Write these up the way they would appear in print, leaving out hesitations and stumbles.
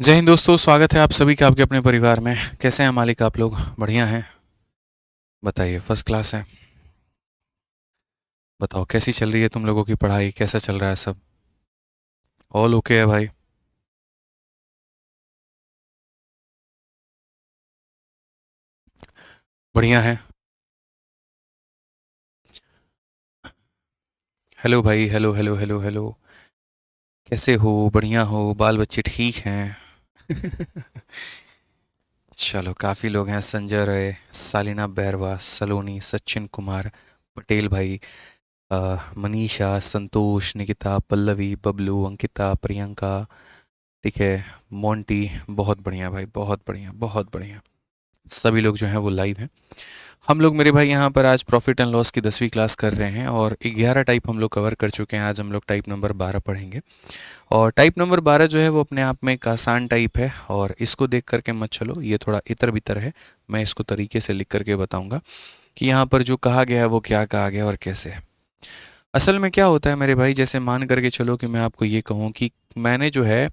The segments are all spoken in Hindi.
जय हिंद दोस्तों, स्वागत है आप सभी का आपके अपने परिवार में। कैसे हैं मालिक आप लोग? बढ़िया हैं? बताइए, फर्स्ट क्लास है। बताओ कैसी चल रही है तुम लोगों की पढ़ाई, कैसा चल रहा है सब? ऑल ओके है भाई? बढ़िया है। हेलो भाई, हेलो हेलो हेलो हेलो। कैसे हो? बढ़िया हो? बाल बच्चे ठीक हैं? चलो, काफ़ी लोग हैं। संजय राय, सालिना बैरवा, सलोनी, सचिन कुमार, पटेल भाई, मनीषा, संतोष, निकिता, पल्लवी, बबलू, अंकिता, प्रियंका। ठीक है। मोंटी। बहुत बढ़िया भाई, बहुत बढ़िया, बहुत बढ़िया। सभी लोग जो हैं वो लाइव हैं। हम लोग, मेरे भाई, यहाँ पर आज प्रॉफिट एंड लॉस की 10वीं क्लास कर रहे हैं और 11 टाइप हम लोग कवर कर चुके हैं। आज हम लोग टाइप नंबर 12 पढ़ेंगे। और टाइप नंबर 12 जो है वो अपने आप में एक आसान टाइप है, और इसको देख करके मत चलो, ये थोड़ा इतर बितर है। मैं इसको तरीके से लिख करके बताऊंगा कि यहाँ पर जो कहा गया है वो क्या कहा गया और कैसे है। असल में क्या होता है मेरे भाई, जैसे मान करके चलो कि मैं आपको ये कहूँ कि मैंने जो है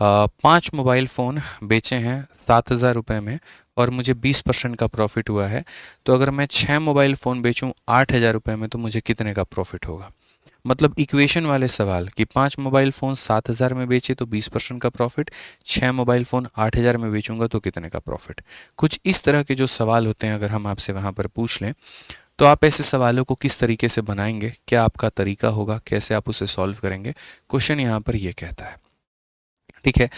5 मोबाइल फ़ोन बेचे हैं 7,000 रुपये में, और मुझे 20% का प्रॉफिट हुआ है। तो अगर मैं 6 मोबाइल फ़ोन बेचूं 8,000 रुपये में, तो मुझे कितने का प्रॉफिट होगा? मतलब इक्वेशन वाले सवाल कि 5 मोबाइल फ़ोन 7,000 में बेचे तो 20% का प्रॉफिट, 6 मोबाइल फ़ोन 8,000 में बेचूंगा तो कितने का प्रॉफिट। कुछ इस तरह के जो सवाल होते हैं, अगर हम आपसे वहाँ पर पूछ लें, तो आप ऐसे सवालों को किस तरीके से बनाएंगे? क्या आपका तरीका होगा? कैसे आप उसे सॉल्व करेंगे? क्वेश्चन यहाँ पर ये कहता है। ठीक है।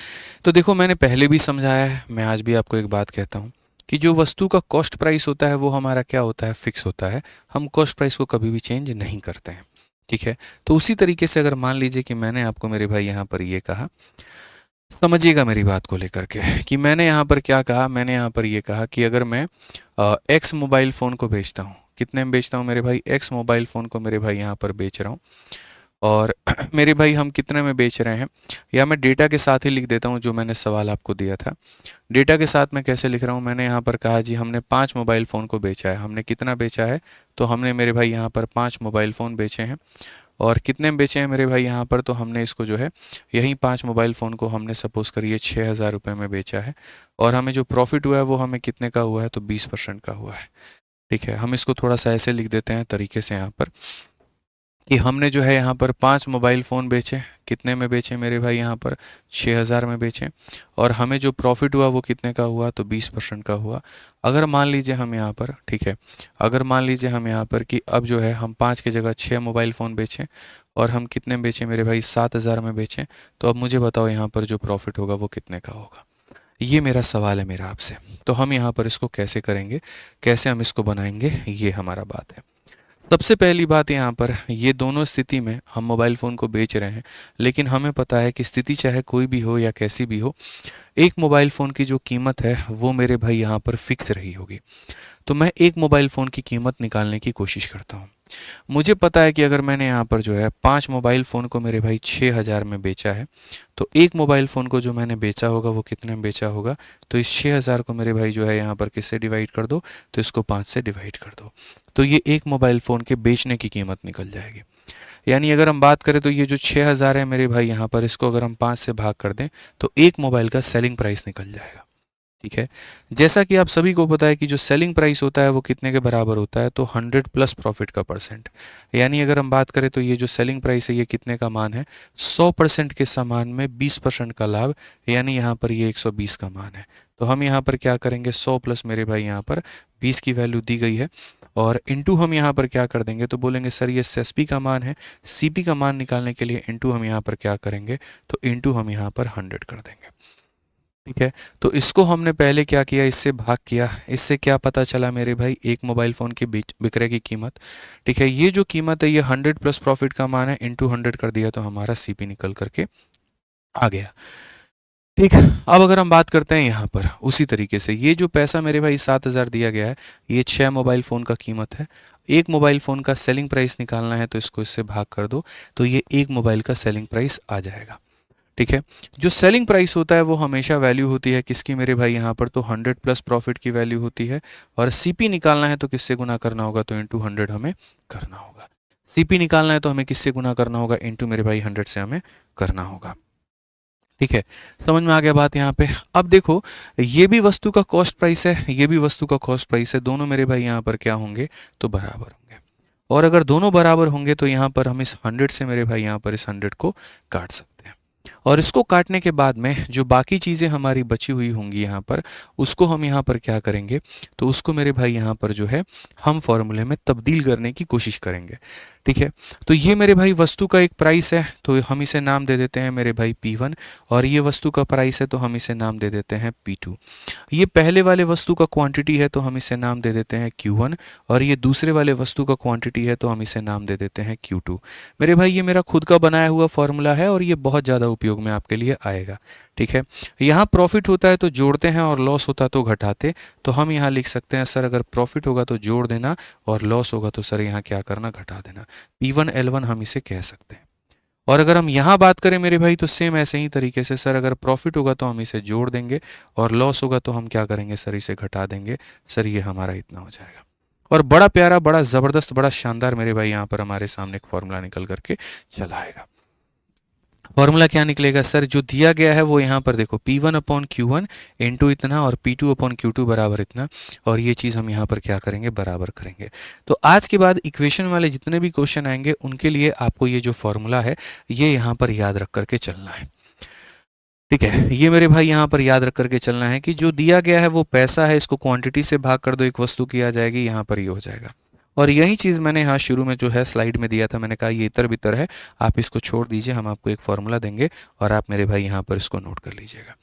तो देखो, मैंने पहले भी समझाया है, मैं आज भी आपको एक बात कहता हूँ कि जो वस्तु का कॉस्ट प्राइस होता है वो हमारा क्या होता है? फिक्स होता है। हम कॉस्ट प्राइस को कभी भी चेंज नहीं करते हैं। ठीक है। तो उसी तरीके से अगर मान लीजिए कि मैंने आपको, मेरे भाई, यहाँ पर ये कहा, समझिएगा मेरी बात को लेकर के, कि मैंने यहाँ पर क्या कहा। मैंने यहाँ पर ये कहा कि अगर मैं एक्स मोबाइल फ़ोन को बेचता हूँ, कितने में बेचता हूँ मेरे भाई? एक्स मोबाइल फ़ोन को मेरे भाई यहाँ पर बेच रहा हूँ। और मेरे भाई हम कितने में बेच रहे हैं, या मैं डेटा के साथ ही लिख देता हूँ जो मैंने सवाल आपको दिया था। डेटा के साथ मैं कैसे लिख रहा हूँ? मैंने यहाँ पर कहा जी हमने 5 मोबाइल फ़ोन को बेचा है। हमने कितना बेचा है? तो हमने, मेरे भाई, यहाँ पर 5 मोबाइल फ़ोन बेचे हैं। और कितने में बेचे हैं मेरे भाई यहाँ पर? तो हमने इसको जो है, यही 5 मोबाइल फ़ोन को हमने सपोज़ करिए 6,000 रुपये में बेचा है। और हमें जो प्रॉफिट हुआ है वो हमें कितने का हुआ है? तो 20% का हुआ है। ठीक है। हम इसको थोड़ा सा ऐसे लिख देते हैं तरीके से यहाँ पर, कि हमने जो है यहाँ पर 5 मोबाइल फ़ोन बेचे। कितने में बेचे मेरे भाई? यहाँ पर 6,000 में बेचे। और हमें जो प्रॉफिट हुआ वो कितने का हुआ? तो 20% का हुआ। अगर मान लीजिए हम यहाँ पर, ठीक है, अगर मान लीजिए हम यहाँ पर कि अब जो है हम 5 की जगह 6 मोबाइल फ़ोन बेचें, और हम कितने में बेचें मेरे भाई? 7,000 में बेचें। तो अब मुझे बताओ यहाँ पर जो प्रॉफिट होगा वो कितने का होगा? ये मेरा सवाल है मेरा आपसे। तो हम यहाँ पर इसको कैसे करेंगे, कैसे हम इसको बनाएंगे, ये हमारा बात है। सबसे पहली बात यहाँ पर, ये दोनों स्थिति में हम मोबाइल फ़ोन को बेच रहे हैं, लेकिन हमें पता है कि स्थिति चाहे कोई भी हो या कैसी भी हो, एक मोबाइल फ़ोन की जो कीमत है वो मेरे भाई यहाँ पर फिक्स रही होगी। तो मैं एक मोबाइल फ़ोन की कीमत निकालने की कोशिश करता हूँ। मुझे पता है कि अगर मैंने यहाँ पर जो है 5 मोबाइल फ़ोन को मेरे भाई 6,000 में बेचा है, तो एक मोबाइल फ़ोन को जो मैंने बेचा होगा वो कितने में बेचा होगा? तो इस 6,000 को मेरे भाई जो है यहाँ पर किससे डिवाइड कर दो? तो इसको 5 से डिवाइड कर दो। तो ये एक मोबाइल फ़ोन के बेचने की कीमत निकल जाएगी। यानी अगर हम बात करें तो ये जो 6,000 है मेरे भाई यहाँ पर, इसको अगर हम 5 से भाग कर दें तो एक मोबाइल का सेलिंग प्राइस निकल जाएगा। ठीक है। जैसा कि आप सभी को पता है कि जो सेलिंग प्राइस होता है वो कितने के बराबर होता है? तो 100 प्लस प्रॉफिट का परसेंट। यानी अगर हम बात करें तो ये जो सेलिंग प्राइस है ये कितने का मान है? 100% के सामान में 20% का लाभ, यानी यहाँ पर ये 120 का मान है। तो हम यहाँ पर क्या करेंगे? 100 प्लस मेरे भाई यहाँ पर 20 की वैल्यू दी गई है, और इंटू हम यहाँ पर क्या कर देंगे? तो बोलेंगे सर ये एसएसपी का मान है, सीपी का मान निकालने के लिए इंटू हम यहाँ पर क्या करेंगे? तो इंटू हम यहाँ पर 100 कर देंगे। ठीक है। तो इसको हमने पहले क्या किया? इससे भाग किया। इससे क्या पता चला मेरे भाई? एक मोबाइल फ़ोन की बिक्रे की कीमत। ठीक है। ये जो कीमत है ये 100 प्लस प्रॉफिट का मान है, इंटू 100 कर दिया तो हमारा सीपी निकल करके आ गया। ठीक है। अब अगर हम बात करते हैं यहाँ पर उसी तरीके से, ये जो पैसा मेरे भाई 7,000 दिया गया है, ये 6 मोबाइल फ़ोन का कीमत है। एक मोबाइल फ़ोन का सेलिंग प्राइस निकालना है तो इसको इससे भाग कर दो, तो ये एक मोबाइल का सेलिंग प्राइस आ जाएगा। ठीक है। जो सेलिंग प्राइस होता है वो हमेशा वैल्यू होती है किसकी मेरे भाई? यहाँ पर तो 100 प्लस प्रॉफिट की वैल्यू होती है। और सीपी निकालना है तो किससे गुना करना होगा? तो इंटू 100 हमें करना होगा। सीपी निकालना है तो हमें किससे गुना करना होगा? इंटू मेरे भाई 100 से हमें करना होगा। ठीक है, समझ में आ गया बात यहाँ पे। अब देखो, ये भी वस्तु का कॉस्ट प्राइस है, ये भी वस्तु का कॉस्ट प्राइस है, दोनों मेरे भाई यहाँ पर क्या होंगे, तो बराबर होंगे। और अगर दोनों बराबर होंगे तो यहाँ पर हम इस 100 से मेरे भाई यहाँ पर इस 100 को काट सकते हैं। और इसको काटने के बाद में जो बाकी चीज़ें हमारी बची हुई होंगी यहाँ पर, उसको हम यहाँ पर क्या करेंगे, तो उसको मेरे भाई यहाँ पर जो है हम फॉर्मूले में तब्दील करने की कोशिश करेंगे। ठीक है, तो ये मेरे भाई वस्तु का एक प्राइस है, तो हम इसे नाम दे देते हैं मेरे भाई P1, और ये वस्तु का प्राइस है तो हम इसे नाम दे देते हैं P2। ये पहले वाले वस्तु का क्वांटिटी है तो हम इसे नाम दे देते हैं Q1, और ये दूसरे वाले वस्तु का क्वांटिटी है तो हम इसे नाम दे देते हैं Q2। मेरे भाई ये मेरा खुद का बनाया हुआ फॉर्मूला है और ये बहुत ज़्यादा उपयोग में आपके लिए आएगा। ठीक है, यहाँ प्रॉफिट होता है तो जोड़ते हैं और लॉस होता है तो घटाते, तो हम यहाँ लिख सकते हैं सर अगर प्रॉफिट होगा तो जोड़ देना और लॉस होगा तो सर यहाँ क्या करना, घटा देना। P1 L1 हम इसे कह सकते हैं। और अगर हम यहाँ बात करें मेरे भाई तो सेम ऐसे ही तरीके से सर अगर प्रॉफिट होगा तो हम इसे जोड़ देंगे और लॉस होगा तो हम क्या करेंगे सर, इसे घटा देंगे। सर ये हमारा इतना हो जाएगा। और बड़ा प्यारा, बड़ा ज़बरदस्त, बड़ा शानदार मेरे भाई यहाँ पर हमारे सामने एक फॉर्मूला निकल करके चला आएगा। फॉर्मूला क्या निकलेगा सर, जो दिया गया है वो यहाँ पर देखो P1/Q1 इंटू इतना और P2/Q2 बराबर इतना, और ये चीज़ हम यहाँ पर क्या करेंगे, बराबर करेंगे। तो आज के बाद इक्वेशन वाले जितने भी क्वेश्चन आएंगे उनके लिए आपको ये जो फॉर्मूला है ये यहाँ पर याद रख करके चलना है। ठीक है, ये मेरे भाई यहाँ पर याद रख करके चलना है कि जो दिया गया है वो पैसा है, इसको क्वांटिटी से भाग कर दो, एक वस्तु की आ जाएगी, यहाँ पर ये हो जाएगा। और यही चीज़ मैंने यहाँ शुरू में जो है स्लाइड में दिया था, मैंने कहा ये इतर बितर है, आप इसको छोड़ दीजिए, हम आपको एक फॉर्मूला देंगे और आप मेरे भाई यहाँ पर इसको नोट कर लीजिएगा।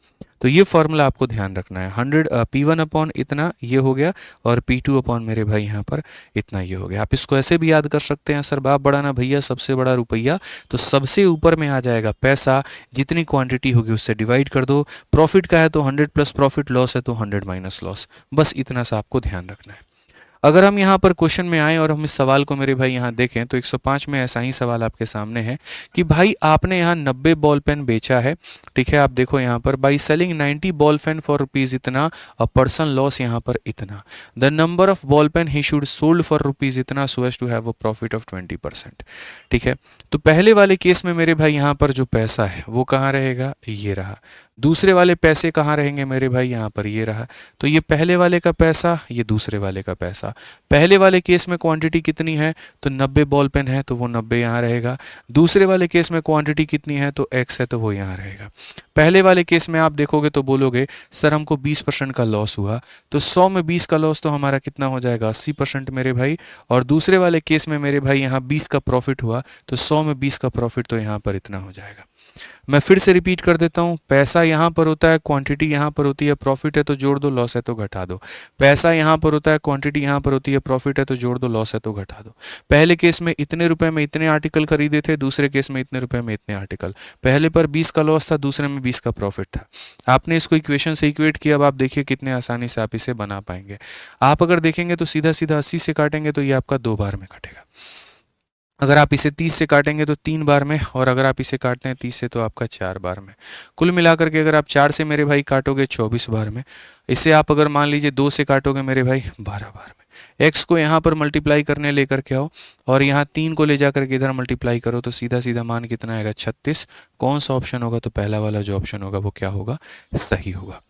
तो ये फॉर्मूला आपको ध्यान रखना है, 100 P1 अपॉन इतना ये हो गया और P2 अपॉन मेरे भाई यहाँ पर इतना ये हो गया। आप इसको ऐसे भी याद कर सकते हैं, सर बाप बड़ा ना भैया सबसे बड़ा रुपया, तो सबसे ऊपर में आ जाएगा पैसा, जितनी क्वांटिटी होगी उससे डिवाइड कर दो। प्रॉफिट का है तो 100 प्लस प्रॉफिट, लॉस है तो 100 माइनस लॉस, बस इतना सा आपको ध्यान रखना है। अगर हम यहाँ पर क्वेश्चन में आएँ और हम इस सवाल को मेरे भाई यहाँ देखें तो 105 में ऐसा ही सवाल आपके सामने है कि भाई आपने यहाँ 90 बॉल पेन बेचा है। ठीक है, आप देखो यहाँ पर by selling 90 ball pen for rupees इतना, अ पर्सन लॉस यहाँ पर इतना, the number of ball pen he should sold for rupees इतना so as to have a profit of 20%। ठीक है, तो पहले वाले केस में मेरे भाई यहाँ पर जो पैसा है वो कहाँ रहेगा, ये रहा। दूसरे वाले पैसे कहाँ रहेंगे मेरे भाई, यहाँ पर ये रहा। तो ये पहले वाले का पैसा, ये दूसरे वाले का पैसा। पहले वाले केस में क्वांटिटी कितनी है, तो 90 बॉल पेन है तो वो 90 यहाँ रहेगा। दूसरे वाले केस में क्वांटिटी कितनी है, तो x है तो वो यहाँ रहेगा। पहले वाले केस में आप देखोगे तो बोलोगे सर हमको 20% का लॉस हुआ, तो 100 में 20 का लॉस तो हमारा कितना हो जाएगा, 80% मेरे भाई। और दूसरे वाले केस में मेरे भाई यहाँ 20 का प्रॉफिट हुआ, तो 100 में 20 का प्रॉफिट तो यहाँ पर इतना हो जाएगा। मैं फिर से रिपीट कर देता हूँ, पैसा यहाँ पर होता है, क्वांटिटी यहाँ पर होती है, प्रॉफिट है तो जोड़ दो, लॉस है तो घटा दो। पैसा यहाँ पर होता है, क्वांटिटी यहाँ पर होती है, प्रॉफिट है तो जोड़ दो, लॉस है तो घटा दो। पहले केस में इतने रुपए में इतने आर्टिकल खरीदे थे, दूसरे केस में इतने रुपए में इतने आर्टिकल। पहले पर 20 का लॉस था, दूसरे में 20 का प्रॉफिट था। आपने इसको इक्वेशन से इक्वेट किया, अब आप देखिए कितने आसानी से आप इसे बना पाएंगे। आप अगर देखेंगे तो सीधा सीधा 80 से काटेंगे तो ये आपका 2 बार में कटेगा। अगर आप इसे 30 से काटेंगे तो 3 बार में, और अगर आप इसे काटते हैं 30 से तो आपका 4 बार में। कुल मिलाकर के अगर आप 4 से मेरे भाई काटोगे 24 बार में। इसे आप अगर मान लीजिए 2 से काटोगे मेरे भाई 12 बार में। x को यहाँ पर मल्टीप्लाई करने लेकर के आओ और यहाँ 3 को ले जाकर के इधर मल्टीप्लाई करो तो सीधा सीधा मान कितना आएगा, 36। कौन सा ऑप्शन होगा, तो पहला वाला जो ऑप्शन होगा वो क्या होगा, सही होगा।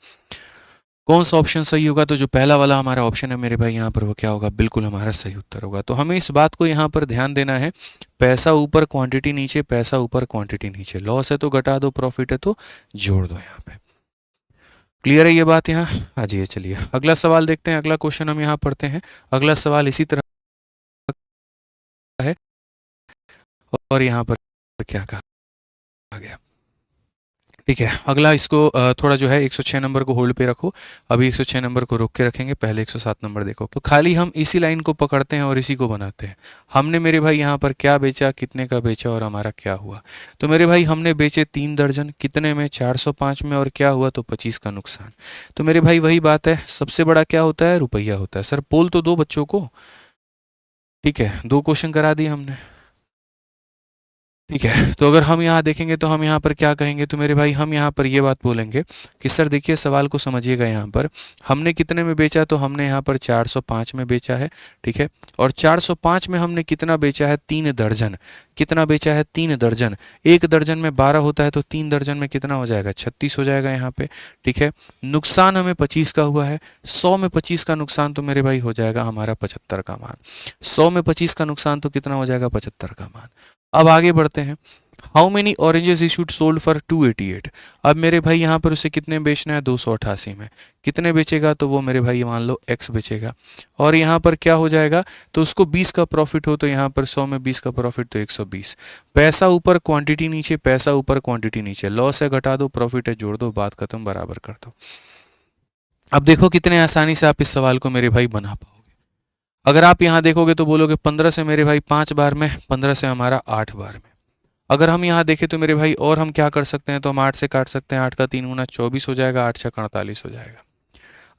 कौन सा ऑप्शन सही होगा, तो जो पहला वाला हमारा ऑप्शन है मेरे भाई यहाँ पर वो क्या होगा, बिल्कुल हमारा सही उत्तर होगा। तो हमें इस बात को यहाँ पर ध्यान देना है, पैसा ऊपर क्वांटिटी नीचे, पैसा ऊपर क्वांटिटी नीचे, लॉस है तो घटा दो, प्रॉफिट है तो जोड़ दो। यहाँ पे क्लियर है ये बात यहाँ। हाँ जी, चलिए अगला सवाल देखते हैं, अगला क्वेश्चन हम यहाँ पढ़ते हैं। अगला सवाल इसी तरह है और यहाँ पर क्या कहा गया। ठीक है, अगला इसको थोड़ा जो है 106 नंबर को होल्ड पे रखो। अभी 106 नंबर को रोक के रखेंगे, पहले 107 नंबर देखो। तो खाली हम इसी लाइन को पकड़ते हैं और इसी को बनाते हैं। हमने मेरे भाई यहाँ पर क्या बेचा, कितने का बेचा और हमारा क्या हुआ। तो मेरे भाई हमने बेचे 3 दर्जन, कितने में, 405 में, और क्या हुआ, तो 25 का नुकसान। तो मेरे भाई वही बात है, सबसे बड़ा क्या होता है, रुपया होता है। सर पोल तो दो बच्चों को। ठीक है, 2 क्वेश्चन करा दिए हमने। ठीक है। तो अगर हम यहाँ देखेंगे तो हम यहाँ पर क्या कहेंगे, तो मेरे भाई हम यहाँ पर ये बात बोलेंगे कि सर देखिए सवाल को समझिएगा, यहाँ पर हमने कितने में बेचा, तो हमने यहाँ पर 405 में बेचा है। ठीक है, और 405 में हमने कितना बेचा है, 3 दर्जन। कितना बेचा है, 3 दर्जन। 1 दर्जन में 12 होता है, तो 3 दर्जन में कितना हो जाएगा, 36 हो जाएगा यहाँ पे। ठीक है, नुकसान हमें 25 का हुआ है। 100 में 25 का नुकसान तो मेरे भाई हो जाएगा हमारा 75 का मान। 100 में 25 का नुकसान तो कितना हो जाएगा, 75 का मान। अब आगे बढ़ते हैं। How many oranges issued sold for 288। अब मेरे भाई यहाँ पर उसे कितने बेचना है, 288 में। कितने बेचेगा, तो वो मेरे भाई मान लो x बेचेगा। और यहाँ पर क्या हो जाएगा, तो उसको 20 का प्रॉफिट हो, तो यहाँ पर 100 में 20 का प्रॉफिट तो 120। पैसा ऊपर क्वांटिटी नीचे, पैसा ऊपर क्वांटिटी नीचे, लॉस है घटा दो, प्रॉफिट है जोड़ दो, बात खत्म, बराबर कर दो। अब देखो कितने आसानी से आप इस सवाल को मेरे भाई बना पाओगे। अगर आप यहाँ देखोगे तो बोलोगे 15 से मेरे भाई 5 बार में, 15 से हमारा 8 बार में। अगर हम यहाँ देखें तो मेरे भाई और हम क्या कर सकते हैं, तो हम 8 से काट सकते हैं, 8 का 3 गुना 24 हो जाएगा, 8 छः 48 हो जाएगा।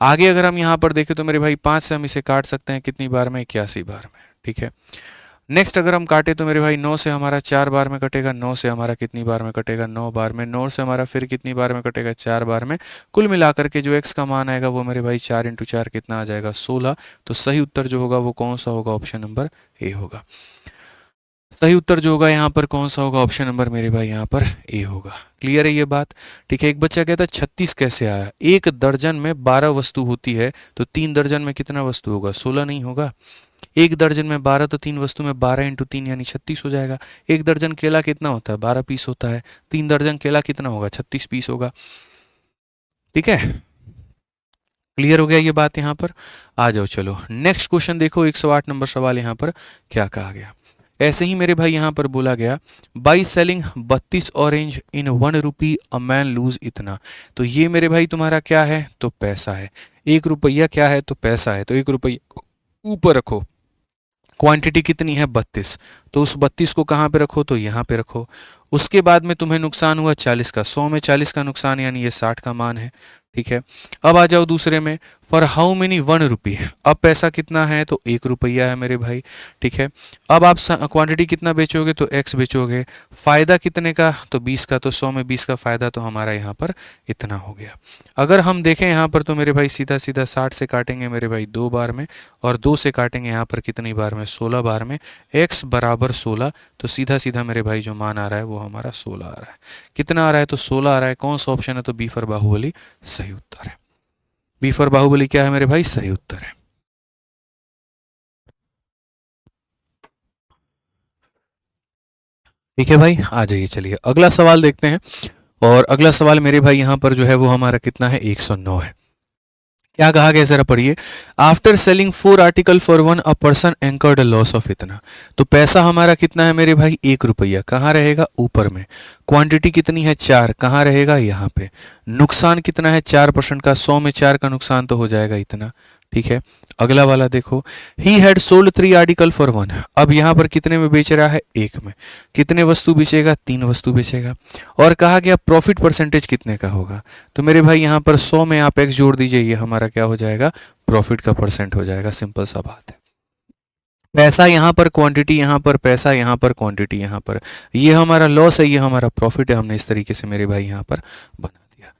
आगे अगर हम यहाँ पर देखें तो मेरे भाई 5 से हम इसे काट सकते हैं कितनी बार में, 81 बार में। ठीक है, नेक्स्ट अगर हम काटे तो मेरे भाई 9 से हमारा 4 बार में कटेगा, 9 से हमारा कितनी बार में कटेगा, 9 बार में। 9 से हमारा फिर कितनी बार में कटेगा, 4 बार में। कुल मिलाकर के जो x का मान आएगा वो मेरे भाई 4 × 4 कितना आ जाएगा, 16। तो सही उत्तर जो होगा वो कौन सा होगा, ऑप्शन नंबर ए होगा। सही उत्तर जो होगा यहाँ पर कौन सा होगा, ऑप्शन नंबर मेरे भाई यहाँ पर ए होगा। क्लियर है ये बात। ठीक है, एक बच्चा कहता है 36 कैसे आया। 1 दर्जन में 12 वस्तु होती है, तो 3 दर्जन में कितना वस्तु होगा, 16 नहीं होगा। 1 दर्जन में 12, तो 3 वस्तु में 12 × 3 यानी 36 हो जाएगा। 1 दर्जन केला कितना होता है, 12 पीस होता है। 3 दर्जन केला कितना होगा, 36 पीस होगा। ठीक है, क्लियर हो गया ये बात। यहाँ पर आ जाओ, चलो नेक्स्ट क्वेश्चन देखो। 108 नंबर सवाल यहाँ पर क्या कहा गया। ऐसे ही मेरे भाई यहाँ पर बोला गया, by selling 32 orange in 1 rupee a man lose इतना। तो ये मेरे भाई तुम्हारा क्या है, तो पैसा है। 1 रुपया क्या है, तो पैसा है। तो 1 रुपया ऊपर रखो, क्वांटिटी कितनी है, 32। तो उस 32 को कहाँ पे रखो, तो यहाँ पे रखो। उसके बाद में तुम्हें नुकसान हुआ 40 का। 100 में 40 का नुकसान यानी ये 60 का मान है। ठीक है, अब आ जाओ दूसरे में, फॉर हाउ मेनी 1 रुपी। अब पैसा कितना है, तो 1 रुपया है मेरे भाई। ठीक है, अब आप क्वांटिटी कितना बेचोगे, तो x बेचोगे। फायदा कितने का, तो 20 का। तो 100 में 20 का फायदा तो हमारा यहाँ पर इतना हो गया। अगर हम देखें यहाँ पर तो मेरे भाई सीधा सीधा 60 से काटेंगे मेरे भाई 2 बार में, और 2 से काटेंगे यहाँ पर कितनी बार में, 16 बार में। x बराबर 16, तो सीधा सीधा मेरे भाई जो मान आ रहा है वो हमारा 16 आ रहा है। कितना आ रहा है, तो 16 आ रहा है। कौन सा ऑप्शन है, तो बी फॉर बाहुबली सही उत्तर है। बी फॉर बाहुबली क्या है मेरे भाई, सही उत्तर है। ठीक है भाई, आ जाइए, चलिए अगला सवाल देखते हैं। और अगला सवाल मेरे भाई यहाँ पर जो है वो हमारा कितना है, 109 है। क्या कहा गया जरा पढ़िए। After selling 4 article for 1 a person anchored loss of इतना। तो पैसा हमारा कितना है मेरे भाई, 1 रुपया। कहाँ रहेगा, ऊपर में। क्वांटिटी कितनी है, 4। कहाँ रहेगा, यहाँ पे। नुकसान कितना है, 4% का। 100 में 4 का नुकसान तो हो जाएगा इतना। ठीक है, अगला वाला देखो, he had sold 3 article for 1। अब यहाँ पर कितने में बेच रहा है, 1 में। कितने वस्तु बेचेगा, 3 वस्तु बेचेगा। और कहा गया प्रॉफिट परसेंटेज कितने का होगा। तो मेरे भाई यहाँ पर 100 में आप x जोड़ दीजिए, ये हमारा क्या हो जाएगा, प्रॉफिट का परसेंट हो जाएगा। सिंपल सा बात है। पैसा यहाँ पर, क्वांटिटी यहाँ पर, पैसा यहाँ पर, क्वांटिटी यहाँ पर। ये हमारा लॉस है, ये हमारा प्रॉफिट है। हमने इस तरीके से मेरे भाई यहाँ पर बना दिया।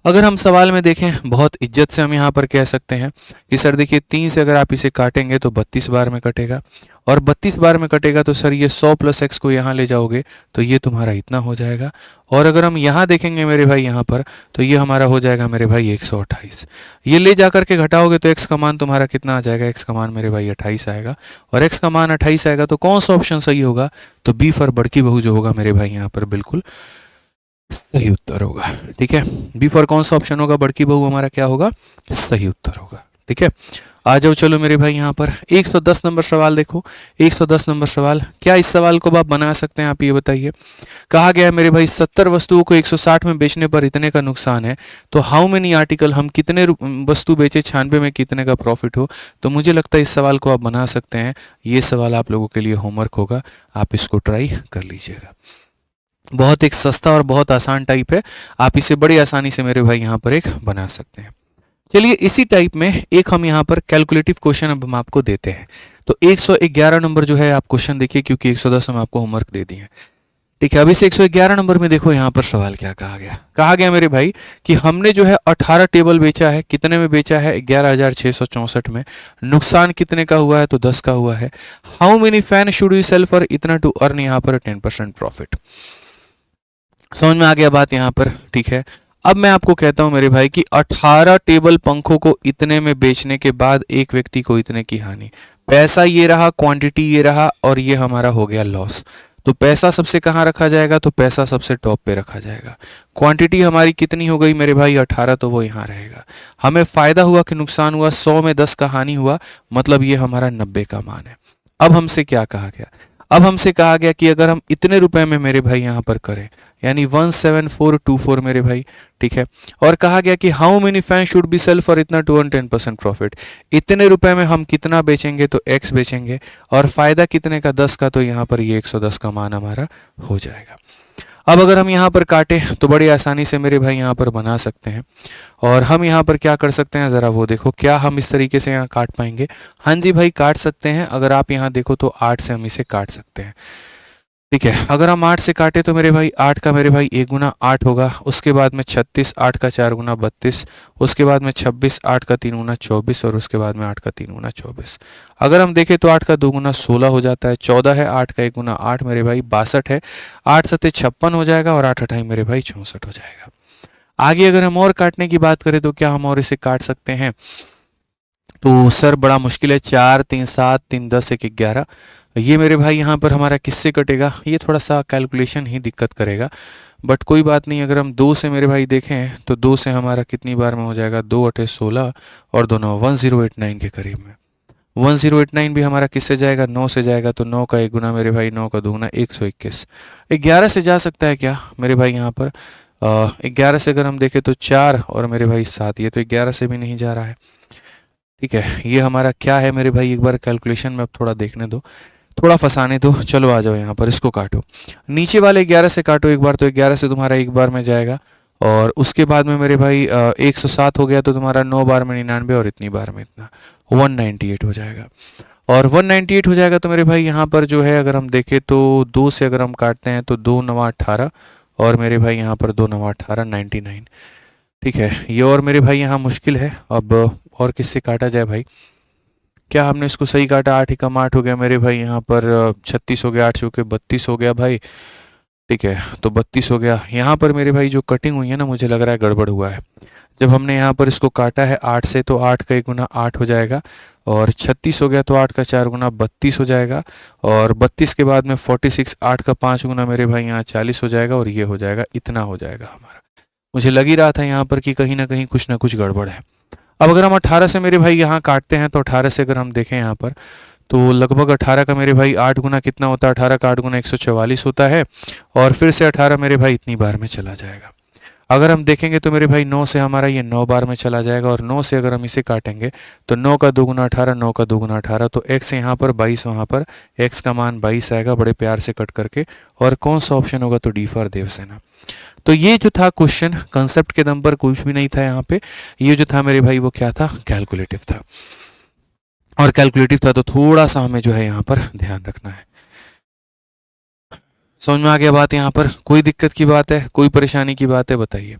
अगर हम सवाल में देखें, बहुत इज्जत से हम यहाँ पर कह सकते हैं कि सर देखिए 3 से अगर आप इसे काटेंगे तो 32 बार में कटेगा, और 32 बार में कटेगा तो सर ये 100 + x को यहाँ ले जाओगे तो ये तुम्हारा इतना हो जाएगा। और अगर हम यहाँ देखेंगे मेरे भाई यहाँ पर, तो ये हमारा हो जाएगा मेरे भाई 128। ये ले जा करके घटाओगे तो x का मान तुम्हारा कितना आ जाएगा, x का मान मेरे भाई 28 आएगा। और x का मान 28 आएगा तो कौन सा ऑप्शन सही होगा, तो बी फॉर बड़की बहू जो होगा मेरे भाई यहाँ पर बिल्कुल सही उत्तर होगा। ठीक है, बी फॉर कौन सा ऑप्शन होगा, बड़की बहू हमारा क्या होगा, सही उत्तर होगा। ठीक है, आ जाओ चलो मेरे भाई यहाँ पर 110 नंबर सवाल देखो। 110 नंबर सवाल, क्या इस सवाल को आप बना सकते हैं, आप ये बताइए। कहा गया है मेरे भाई 70 वस्तुओं को 160 में बेचने पर इतने का नुकसान है, तो हाउ मेनी आर्टिकल, हम कितने वस्तु बेचे 96 में कितने का प्रॉफिट हो। तो मुझे लगता है इस सवाल को आप बना सकते हैं। ये सवाल आप लोगों के लिए होमवर्क होगा, आप इसको ट्राई कर लीजिएगा। बहुत एक सस्ता और बहुत आसान टाइप है, आप इसे बड़ी आसानी से मेरे भाई यहाँ पर एक बना सकते हैं। चलिए इसी टाइप में एक हम यहाँ पर कैलकुलेटिव क्वेश्चन अब हम आपको देते हैं। तो 111 नंबर जो है आप क्वेश्चन देखिए, क्योंकि 110 हम आपको होमवर्क दे दिए हैं। ठीक है। अभी से 111 नंबर में देखो यहाँ पर सवाल क्या कहा गया मेरे भाई कि हमने जो है 18 टेबल बेचा है, कितने में बेचा है? 11,664 में। नुकसान कितने का हुआ है? तो 10 का हुआ है। How many fan should we sell for इतना टू अर्न यहाँ पर 10% प्रॉफिट। समझ में आ गया बात यहाँ पर, ठीक है। अब मैं आपको कहता हूं मेरे भाई कि 18 टेबल पंखों को इतने में बेचने के बाद एक व्यक्ति को इतने की हानि। पैसा ये रहा, क्वांटिटी ये रहा, और ये हमारा हो गया लॉस। तो पैसा सबसे कहाँ रखा जाएगा? तो पैसा सबसे टॉप पे रखा जाएगा। क्वांटिटी हमारी कितनी हो गई मेरे भाई? 18, तो वो यहाँ रहेगा। हमें फायदा हुआ कि नुकसान हुआ? 100 में 10 का हानि हुआ, मतलब ये हमारा 90 का मान है। अब हमसे क्या कहा गया? अब हमसे कहा गया कि अगर हम इतने रुपए में मेरे भाई यहाँ पर करें, यानी 17424 मेरे भाई, ठीक है। और कहा गया कि how many fan should be sell for इतना टू अर्न 10% प्रॉफिट। इतने रुपए में हम कितना बेचेंगे? तो x बेचेंगे। और फायदा कितने का? 10 का, तो यहाँ पर ये 110 का मान हमारा हो जाएगा। अब अगर हम यहाँ पर काटें तो बड़ी आसानी से मेरे भाई यहाँ पर बना सकते हैं। और हम यहाँ पर क्या कर सकते हैं, ज़रा वो देखो, क्या हम इस तरीके से यहाँ काट पाएंगे? हाँ जी भाई, काट सकते हैं। अगर आप यहाँ देखो तो 8 से हम इसे काट सकते हैं, ठीक है। अगर हम 8 से काटे तो मेरे भाई 8 का मेरे भाई 1 गुना 8 होगा, उसके बाद में 36, 8 का 4 गुना 32, उसके बाद में 26, 8 का 3 गुना 24, और उसके बाद में 8 का 3 गुना 24। अगर हम देखें तो 8 का 2 गुना 16 हो जाता है, 14 है, 8 का 1 गुना 8 मेरे भाई 62 है, 8 सत्ते 56 हो जाएगा, और 8 अठाई मेरे भाई 64 हो जाएगा। आगे अगर हम और काटने की बात करें तो क्या हम और इसे काट सकते हैं? तो सर बड़ा मुश्किल है। 4, 3, 7, 3, 10, 1, 11। ये मेरे भाई यहाँ पर हमारा किससे कटेगा? ये थोड़ा सा कैलकुलेशन ही दिक्कत करेगा, बट कोई बात नहीं। अगर हम 2 से मेरे भाई देखें तो 2 से हमारा कितनी बार में हो जाएगा? 2 अठे 16 और 2 9, 1089 के करीब में। 1089 भी हमारा किससे जाएगा? 9 से जाएगा। तो 9 का 1 गुना मेरे भाई 9 का 2 गुना 121। 11 से जा सकता है क्या मेरे भाई यहाँ पर? 11 से अगर हम देखें तो 4 और मेरे भाई 7, ये तो 11 से भी नहीं जा रहा है, ठीक है। ये हमारा क्या है मेरे भाई? एक बार कैलकुलेशन में अब थोड़ा देखने दो, थोड़ा फंसाने दो। चलो आ जाओ यहाँ पर, इसको काटो। नीचे वाले 11 से काटो एक बार, तो 11 से तुम्हारा एक बार में जाएगा, और उसके बाद में मेरे भाई 107 हो गया, तो तुम्हारा 9 बार में 99, और इतनी बार में इतना 198 हो जाएगा। और 198 हो जाएगा तो मेरे भाई यहाँ पर जो है, अगर हम देखें तो 2 से अगर हम काटते हैं तो 2 9 18, और मेरे भाई यहाँ पर 2 9 18 99, ठीक है। ये और मेरे भाई यहाँ मुश्किल है। अब और किससे काटा जाए भाई? क्या हमने इसको सही काटा? 8 ही कम 8 हो गया मेरे भाई यहाँ पर, 36 हो गया, 8 से होकर 32 हो गया भाई, ठीक है। तो 32 हो गया। यहाँ पर मेरे भाई जो कटिंग हुई है ना, मुझे लग रहा है गड़बड़ हुआ है। जब हमने यहाँ पर इसको काटा है 8 से, तो 8 का 1 गुना 8 हो जाएगा, और 36 हो गया तो 8 का 4 गुना 32 हो जाएगा, और 32 के बाद में 46, 8 का 5 गुना मेरे भाई यहाँ 40 हो जाएगा, और ये हो जाएगा, इतना हो जाएगा हमारा। मुझे लग ही रहा था यहाँ पर कि कहीं ना कुछ गड़बड़ है। अब अगर हम 18 से मेरे भाई यहाँ काटते हैं, तो 18 से अगर हम देखें यहाँ पर, तो लगभग 18 का मेरे भाई 8 गुना कितना होता है? 18 का 8 गुना 144 होता है, और फिर से 18 मेरे भाई इतनी बार में चला जाएगा। अगर हम देखेंगे तो मेरे भाई 9 से हमारा ये 9 बार में चला जाएगा, और 9 से अगर हम इसे काटेंगे तो 9 का 2 गुना 18, 9 का 2 गुना 18, तो x यहाँ पर 22, वहाँ पर x का मान 22 आएगा, बड़े प्यार से कट करके। और कौन सा ऑप्शन होगा? तो डी फॉर देवसेना। तो ये जो था क्वेश्चन, कंसेप्ट के दम पर कुछ भी नहीं था यहाँ पे। ये जो था मेरे भाई वो क्या था? कैलकुलेटिव था। और कैलकुलेटिव था तो थोड़ा सा हमें जो है यहाँ पर ध्यान रखना है। समझ में आ गया बात? यहाँ पर कोई दिक्कत की बात है, कोई परेशानी की बात है? बताइए।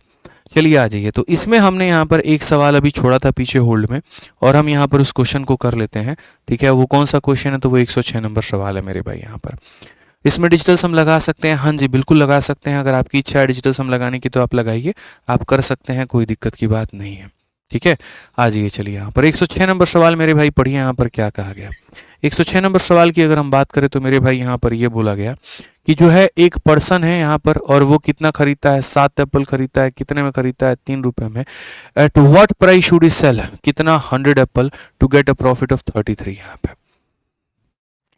चलिए आ जाइए। तो इसमें हमने यहाँ पर एक सवाल अभी छोड़ा था पीछे होल्ड में, और हम यहाँ पर उस क्वेश्चन को कर लेते हैं, ठीक है। वो कौन सा क्वेश्चन है? तो वो 106 नंबर सवाल है मेरे भाई यहाँ पर। इसमें डिजिटल सम लगा सकते हैं? हाँ जी बिल्कुल लगा सकते हैं। अगर आपकी इच्छा है डिजिटल सम लगाने की तो आप लगाइए, आप कर सकते हैं, कोई दिक्कत की बात नहीं है, ठीक है। आ जाइए। चलिए यहाँ पर 106 नंबर सवाल मेरे भाई पढ़िए यहाँ पर क्या कहा गया। 106 नंबर सवाल की अगर हम बात करें तो मेरे भाई यहाँ पर ये बोला गया कि जो है एक पर्सन है यहाँ पर, और वो कितना खरीदता है? 7 एप्पल खरीदता है। कितने में खरीदता है? 3 रुपए में। At what price should he sell? कितना? 100 apple to get a profit of 33। यहाँ पे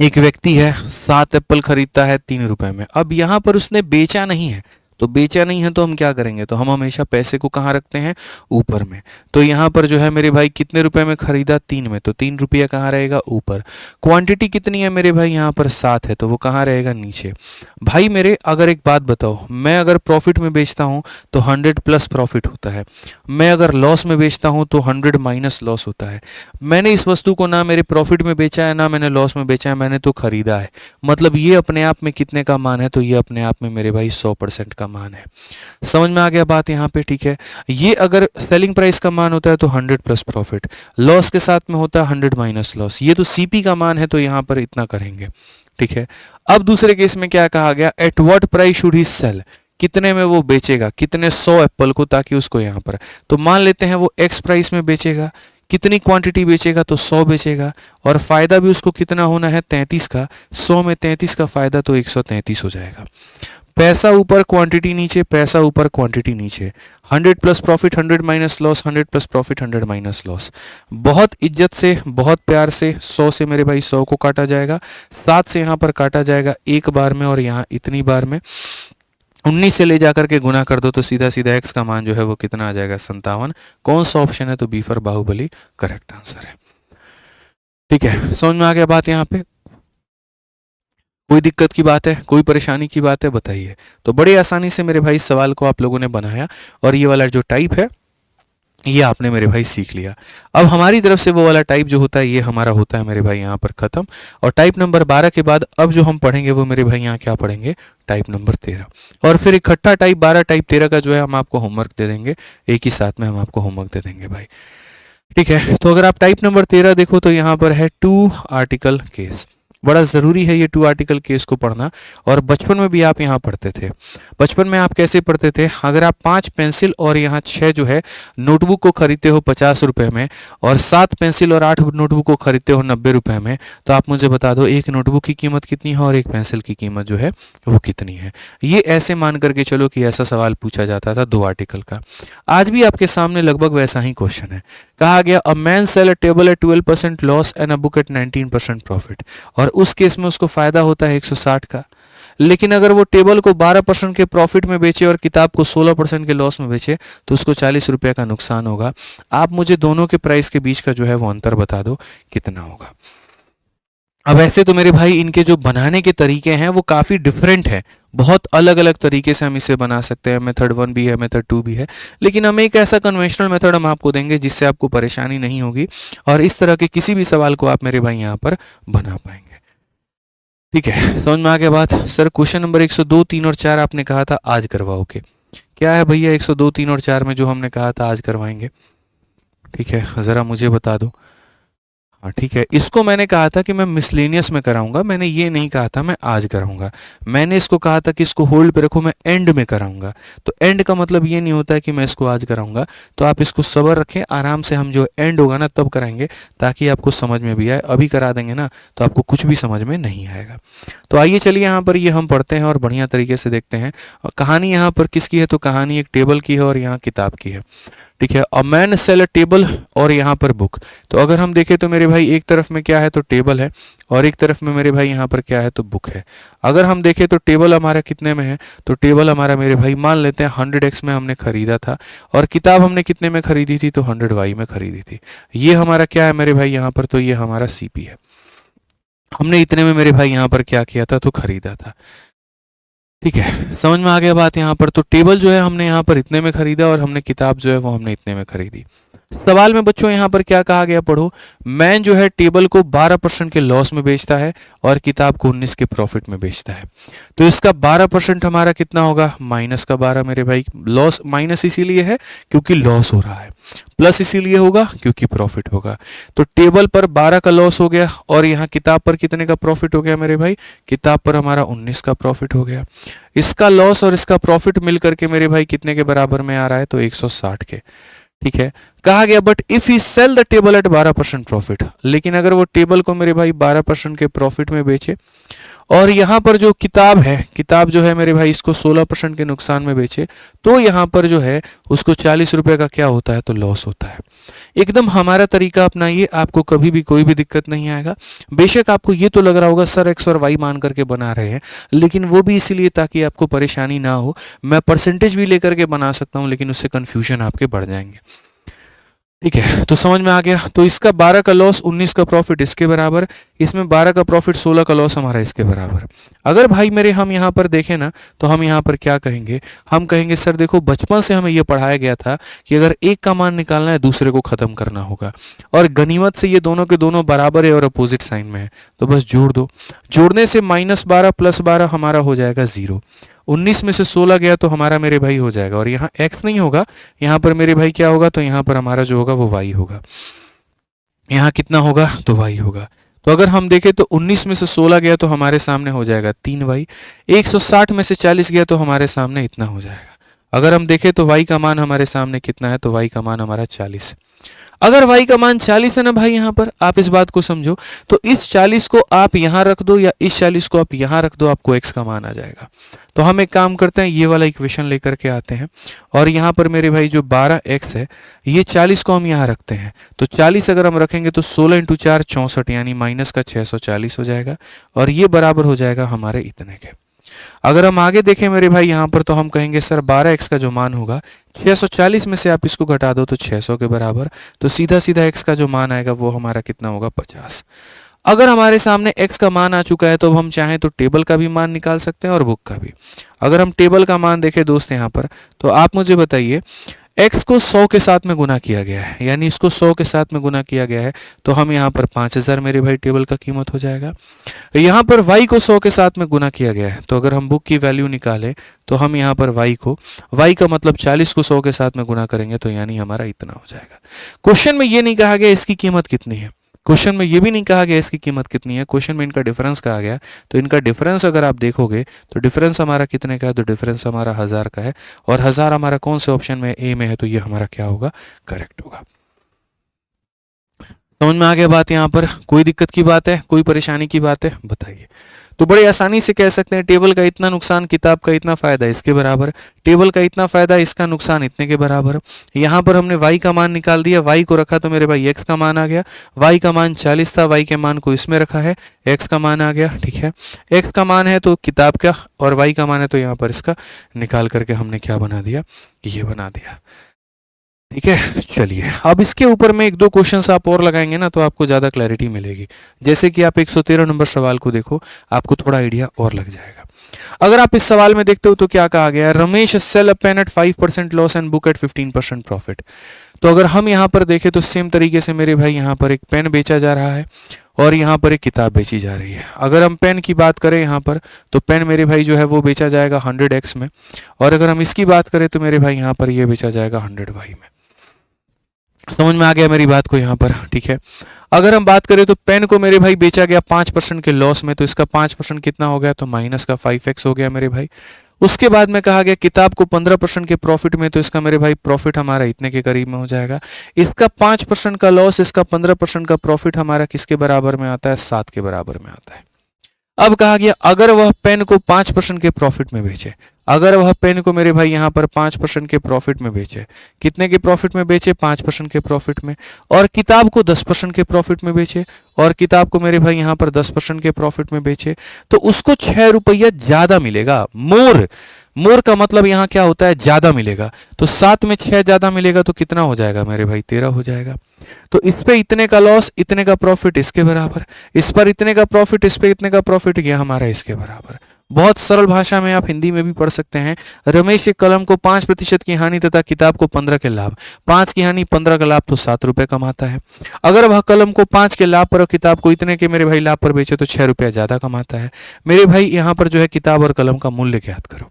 एक व्यक्ति है, 7 एप्पल खरीदता है 3 रुपए में। अब यहाँ पर उसने बेचा नहीं है, तो बेचा नहीं है तो हम क्या करेंगे, तो हम हमेशा पैसे को कहाँ रखते हैं, ऊपर में। तो यहाँ पर जो है मेरे भाई कितने रुपए में खरीदा, 3 में, तो 3 रुपया कहाँ रहेगा, ऊपर। क्वांटिटी कितनी है मेरे भाई, यहाँ पर 7 है, तो वो कहाँ रहेगा, नीचे। भाई मेरे अगर एक बात बताओ, मैं अगर प्रॉफिट में बेचता हूँ तो 100 प्लस प्रॉफिट होता है, मैं अगर लॉस में बेचता हूँ तो 100 माइनस लॉस होता है। मैंने इस वस्तु को ना मेरे प्रॉफिट में बेचा है ना मैंने लॉस में बेचा है, मैंने तो खरीदा है। मतलब ये अपने आप में कितने का मान है, तो ये अपने आप में मेरे भाई 100% का मान है। समझ में आ गया बात यहाँ पे, ठीक है। ये अगर सेलिंग प्राइस का मान होता है तो 100 प्लस प्रॉफिट, लॉस के साथ में होता है 100 माइनस लॉस। ये तो सीपी का मान है तो यहाँ पर इतना करेंगे, ठीक है। अब दूसरे केस में क्या कहा गया, at what price should he sell, कितने में वो बेचेगा, कितने 100 एप्पल को, ताकि उसको यहाँ पर, तो मान लेते हैं वो एक्स प्राइस में बेचेगा, कितनी क्वांटिटी बेचेगा, तो 100 बेचेगा, और फायदा भी उसको कितना होना है, 33 का, 100 में 33 का फायदा, तो 133 हो जाएगा। पैसा ऊपर क्वांटिटी नीचे, पैसा ऊपर क्वांटिटी नीचे, 100 plus profit 100 minus loss, 100 plus profit 100 minus loss. बहुत इज्जत से, बहुत प्यार से 100 से मेरे भाई 100 को काटा जाएगा, 7 से यहाँ पर काटा जाएगा एक बार में, और यहाँ इतनी बार में 19 से ले जाकर के गुना कर दो तो सीधा सीधा एक्स का मान जो है वो कितना आ जाएगा, 57। कौन सा ऑप्शन है, तो B for Baahubali correct answer है, ठीक है। समझ में आ गया बात यहाँ पे, कोई दिक्कत की बात है, कोई परेशानी की बात है, बताइए। तो बड़ी आसानी से मेरे भाई इस सवाल को आप लोगों ने बनाया, और ये वाला जो टाइप है ये आपने मेरे भाई सीख लिया। अब हमारी तरफ से वो वाला टाइप जो होता है ये हमारा होता है मेरे भाई यहाँ पर खत्म। और टाइप नंबर 12 के बाद अब जो हम पढ़ेंगे वो मेरे भाई यहाँ क्या पढ़ेंगे, टाइप नंबर 13, और फिर इकट्ठा टाइप 12 टाइप 13 का जो है हम आपको होमवर्क दे देंगे, एक ही साथ में हम आपको होमवर्क दे देंगे भाई, ठीक है। तो अगर आप टाइप नंबर 13 देखो तो यहाँ पर है 2 आर्टिकल केस। बड़ा ज़रूरी है ये 2 आर्टिकल केस को पढ़ना, और बचपन में भी आप यहाँ पढ़ते थे। बचपन में आप कैसे पढ़ते थे, अगर आप 5 पेंसिल और यहाँ 6 जो है नोटबुक को खरीदते हो 50 रुपये में, और 7 पेंसिल और 8 नोटबुक को खरीदते हो 90 रुपये में, तो आप मुझे बता दो एक नोटबुक की कीमत कितनी है और एक पेंसिल की कीमत जो है वो कितनी है। ये ऐसे मान करके चलो कि ऐसा सवाल पूछा जाता था 2 आर्टिकल का। आज भी आपके सामने लगभग वैसा ही क्वेश्चन है। कहा गया a man sell a table at 12% loss and a book at 19% profit, और उस केस में उसको फायदा होता है 160 का। लेकिन अगर वो टेबल को 12% के प्रॉफिट में बेचे और किताब को 16% के लॉस में बेचे तो उसको 40 रुपये का नुकसान होगा। आप मुझे दोनों के प्राइस के बीच का जो है वो अंतर बता दो कितना होगा। अब ऐसे तो मेरे भाई इनके जो बनाने के तरीके हैं वो काफ़ी डिफरेंट है, बहुत अलग अलग तरीके से हम इसे बना सकते हैं। मेथड 1 भी है, मेथड 2 भी है, लेकिन हम एक ऐसा कन्वेंशनल मेथड हम आपको देंगे जिससे आपको परेशानी नहीं होगी, और इस तरह के किसी भी सवाल को आप मेरे भाई यहाँ पर बना पाएंगे, ठीक है। समझ में आ गया बात। सर क्वेश्चन नंबर 102, 3 और 4 आपने कहा था आज करवाओगे, क्या है भैया 102, 3 और 4 में जो हमने कहा था आज करवाएंगे, ठीक है, ज़रा मुझे बता दो। हाँ ठीक है, इसको मैंने कहा था कि मैं मिसलेनियस में कराऊंगा, मैंने ये नहीं कहा था मैं आज कराऊंगा। मैंने इसको कहा था कि इसको होल्ड पे रखो, मैं एंड में कराऊंगा। तो एंड का मतलब ये नहीं होता है कि मैं इसको आज कराऊंगा, तो आप इसको सब्र रखें, आराम से हम जो एंड होगा ना तब कराएंगे, ताकि आपको समझ में भी आए। अभी करा देंगे ना तो आपको कुछ भी समझ में नहीं आएगा। तो आइए चलिए यहाँ पर ये हम पढ़ते हैं और बढ़िया तरीके से देखते हैं। कहानी यहाँ पर किसकी है, तो कहानी एक टेबल की है और यहाँ किताब की है, ठीक है। A man sell a table और यहाँ पर बुक। तो अगर हम देखें तो मेरे भाई एक तरफ में क्या है, तो टेबल है, और एक तरफ में मेरे भाई यहाँ पर क्या है, तो बुक है। अगर हम देखें तो टेबल हमारा कितने में है, तो टेबल हमारा मेरे भाई मान लेते हैं 100x में हमने खरीदा था, और किताब हमने कितने में खरीदी थी, तो 100y में खरीदी थी। ये हमारा क्या है मेरे भाई यहाँ पर, तो ये हमारा सीपी है। हमने इतने में मेरे भाई यहाँ पर क्या किया था, तो खरीदा था, ठीक है। समझ में आ गया बात यहाँ पर। तो टेबल जो है हमने यहाँ पर इतने में खरीदा, और हमने किताब जो है वो हमने इतने में खरीदी। सवाल में बच्चों यहाँ पर क्या कहा गया, पढ़ो। मैन जो है टेबल को 12% के लॉस में बेचता है और किताब को 19 के प्रॉफिट में बेचता है। तो इसका 12% हमारा कितना होगा, माइनस का 12 मेरे भाई। लॉस माइनस इसीलिए है क्योंकि लॉस हो रहा है, प्लस इसीलिए होगा क्योंकि प्रॉफिट होगा। तो टेबल पर 12 का लॉस हो गया, और यहाँ किताब पर कितने का प्रॉफिट हो गया मेरे भाई, किताब पर हमारा 19 का प्रॉफिट हो गया। इसका लॉस और इसका प्रॉफिट मिलकर के मेरे भाई कितने के बराबर में आ रहा है, तो 160 के, ठीक है। कहा गया but if he sell the table at 12% profit, लेकिन अगर वो टेबल को मेरे भाई 12% के प्रॉफिट में बेचे और यहाँ पर जो किताब है, किताब जो है मेरे भाई इसको 16% के नुकसान में बेचे, तो यहाँ पर जो है उसको 40 रुपये का क्या होता है, तो लॉस होता है। एकदम हमारा तरीका अपनाइए, आपको कभी भी कोई भी दिक्कत नहीं आएगा। बेशक आपको ये तो लग रहा होगा सर एक्स और वाई मान करके बना रहे हैं, लेकिन वो भी इसीलिए ताकि आपको परेशानी ना हो। मैं परसेंटेज भी लेकर के बना सकता हूँ, लेकिन उससे कन्फ्यूजन आपके बढ़ जाएंगे। ठीक है, तो समझ में आ गया। तो इसका 12 का लॉस 19 का प्रॉफिट इसके बराबर, इसमें 12 का प्रॉफिट 16 का लॉस हमारा इसके बराबर। अगर भाई मेरे हम यहाँ पर देखें ना, तो हम यहाँ पर क्या कहेंगे, हम कहेंगे सर देखो बचपन से हमें ये पढ़ाया गया था कि अगर एक का मान निकालना है दूसरे को खत्म करना होगा, और गनीमत से ये दोनों के दोनों बराबर है और अपोजिट साइन में है, तो बस जोड़ दो। जोड़ने से -12 + 12 हमारा हो जाएगा 0। 19 में से 16 गया तो हमारा मेरे भाई हो जाएगा, और यहाँ x नहीं होगा, यहाँ पर मेरे भाई क्या होगा, तो यहाँ पर हमारा जो होगा वो y होगा। यहाँ कितना होगा, तो y होगा। तो अगर हम देखें तो 19 में से 16 गया तो हमारे सामने हो जाएगा 3y। 160 में से 40 गया तो हमारे सामने इतना हो जाएगा। अगर हम देखें तो y का मान हमारे सामने कितना है, तो y का मान हमारा 40 है। अगर y का मान 40 है ना भाई, यहाँ पर आप इस बात को समझो, तो इस 40 को आप यहाँ रख दो या इस 40 को आप यहाँ रख दो, आपको x का मान आ जाएगा। तो हम एक काम करते हैं, ये वाला इक्वेशन लेकर के आते हैं, और यहाँ पर मेरे भाई जो 12x है, ये 40 को हम यहाँ रखते हैं। तो 40 अगर हम रखेंगे तो 16 × 4 64, यानी -640 हो जाएगा, और ये बराबर हो जाएगा हमारे इतने के। अगर हम आगे देखें मेरे भाई यहाँ पर, तो हम कहेंगे सर 12x का जो मान होगा, 640 में से आप इसको घटा दो तो 600 के बराबर, तो सीधा सीधा x का जो मान आएगा वो हमारा कितना होगा, 50। अगर हमारे सामने x का मान आ चुका है तो अब हम चाहें तो टेबल का भी मान निकाल सकते हैं और बुक का भी। अगर हम टेबल का मान देखें दोस्त यहाँ पर, तो आप मुझे बताइए, x को 100 के साथ में गुना किया गया है, यानी इसको 100 के साथ में गुना किया गया है, तो हम यहाँ पर 5000 मेरे भाई टेबल का कीमत हो जाएगा। यहाँ पर y को 100 के साथ में गुना किया गया है, तो अगर हम बुक की वैल्यू निकालें तो हम यहाँ पर y का मतलब 40 को 100 के साथ में गुना करेंगे, तो यानी हमारा इतना हो जाएगा। क्वेश्चन में ये नहीं कहा गया इसकी कीमत कितनी है, क्वेश्चन में ये भी नहीं कहा गया इसकी कीमत कितनी है, क्वेश्चन में इनका डिफरेंस कहा गया। तो इनका डिफरेंस अगर आप देखोगे तो डिफरेंस हमारा कितने का है, तो डिफरेंस हमारा 1000 का है, और 1000 हमारा कौन से ऑप्शन में, ए में है, तो ये हमारा क्या होगा, करेक्ट होगा। समझ में आ गया बात? यहाँ पर कोई दिक्कत की बात है, कोई परेशानी की बात है, बताइए। तो बड़े आसानी से कह सकते हैं टेबल का इतना नुकसान, किताब का इतना फायदा, इसके बराबर। टेबल का इतना फायदा, इसका नुकसान इतने के बराबर। यहाँ पर हमने y का मान निकाल दिया, y को रखा तो मेरे भाई x का मान आ गया। y का मान 40 था, y के मान को इसमें रखा है, x का मान आ गया। ठीक है, x का मान है तो किताब का, और y का मान है तो यहाँ पर इसका निकाल करके हमने क्या बना दिया, ये बना दिया। ठीक है, चलिए अब इसके ऊपर में 1-2 क्वेश्चंस आप और लगाएंगे ना, तो आपको ज़्यादा क्लैरिटी मिलेगी। जैसे कि आप 113 नंबर सवाल को देखो, आपको थोड़ा आइडिया और लग जाएगा। अगर आप इस सवाल में देखते हो तो क्या कहा गया है, Ramesh sell a pen at 5% loss and book at 15% profit. तो अगर हम यहाँ पर देखें तो सेम तरीके से मेरे भाई यहाँ पर एक पेन बेचा जा रहा है और यहाँ पर एक किताब बेची जा रही है। अगर हम पेन की बात करें यहाँ पर, तो पेन मेरे भाई जो है वो बेचा जाएगा 100x में, और अगर हम इसकी बात करें तो मेरे भाई यहाँ पर ये बेचा जाएगा 100y में। समझ में आ गया मेरी बात को यहाँ पर? ठीक है, अगर हम बात करें तो पेन को मेरे भाई बेचा गया 5% के लॉस में, तो इसका 5% कितना हो गया, तो माइनस का 5x हो गया मेरे भाई। उसके बाद में कहा गया किताब को 15% के प्रॉफिट में, तो इसका मेरे भाई प्रॉफिट हमारा इतने के करीब में हो जाएगा। इसका 5% का लॉस, इसका 15% का प्रॉफिट हमारा किसके बराबर में आता है, 7 के बराबर में आता है। अब कहा गया अगर वह पेन को 5% के प्रॉफिट में बेचे, अगर वह पेन को मेरे भाई यहाँ पर 5% के प्रॉफिट में बेचे, कितने के प्रॉफिट में बेचे, 5% के प्रॉफिट में, और किताब को 10% के प्रॉफिट में बेचे, और किताब को मेरे भाई यहाँ पर 10% के प्रॉफिट में बेचे, तो उसको 6 रुपया ज्यादा मिलेगा। मोर का मतलब यहाँ क्या होता है, ज्यादा मिलेगा। तो 7 में 6 ज्यादा मिलेगा तो कितना हो जाएगा मेरे भाई, 13 हो जाएगा। तो इस पे इतने का लॉस, इतने का प्रॉफिट, इसके बराबर। इस पर इतने का प्रॉफिट, इस पे इतने का प्रॉफिट, ये हमारा इसके बराबर। बहुत सरल भाषा में आप हिंदी में भी पढ़ सकते हैं। रमेश के कलम को 5% की हानि तथा किताब को 15 के लाभ, 5 की हानि 15 का लाभ, तो 7 रुपए कमाता है। अगर वह कलम को 5 के लाभ पर और किताब को इतने के मेरे भाई लाभ पर बेचे तो 6 रुपया ज्यादा कमाता है। मेरे भाई यहाँ पर जो है किताब और कलम का मूल्य ज्ञात करो।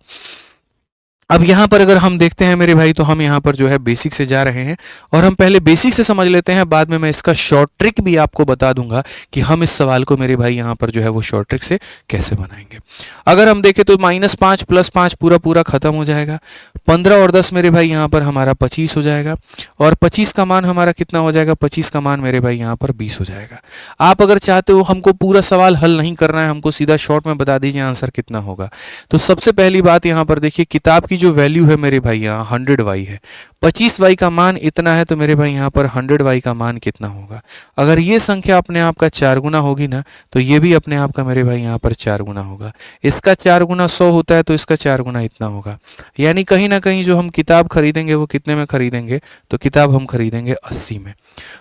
अब यहाँ पर अगर हम देखते हैं मेरे भाई, तो हम यहाँ पर जो है बेसिक से जा रहे हैं और हम पहले बेसिक से समझ लेते हैं, बाद में मैं इसका शॉर्ट ट्रिक भी आपको बता दूंगा कि हम इस सवाल को मेरे भाई यहाँ पर जो है वो शॉर्ट ट्रिक से कैसे बनाएंगे। अगर हम देखें तो -5 + 5 पूरा पूरा खत्म हो जाएगा, 15 और 10 मेरे भाई यहाँ पर हमारा 25 हो जाएगा, और 25 का मान हमारा कितना हो जाएगा, 25 का मान मेरे भाई यहाँ पर 20 हो जाएगा। आप अगर चाहते हो हमको पूरा सवाल हल नहीं करना है, हमको सीधा शॉर्ट में बता दीजिए आंसर कितना होगा। तो सबसे पहली बात यहाँ पर देखिए, किताब की जो वैल्यू है मेरे भाई यहाँ 100y है, 25y का मान इतना है, तो मेरे भाई यहाँ पर 100y का मान कितना होगा। अगर ये संख्या अपने आप का 4 गुना होगी ना, तो ये भी अपने आप का मेरे भाई यहाँ पर 4 गुना होगा। इसका 4 गुना 100 होता है, तो इसका 4 गुना इतना होगा। यानी कहीं ना कहीं जो हम किताब खरीदेंगे वो कितने में खरीदेंगे, तो किताब हम खरीदेंगे 80 में।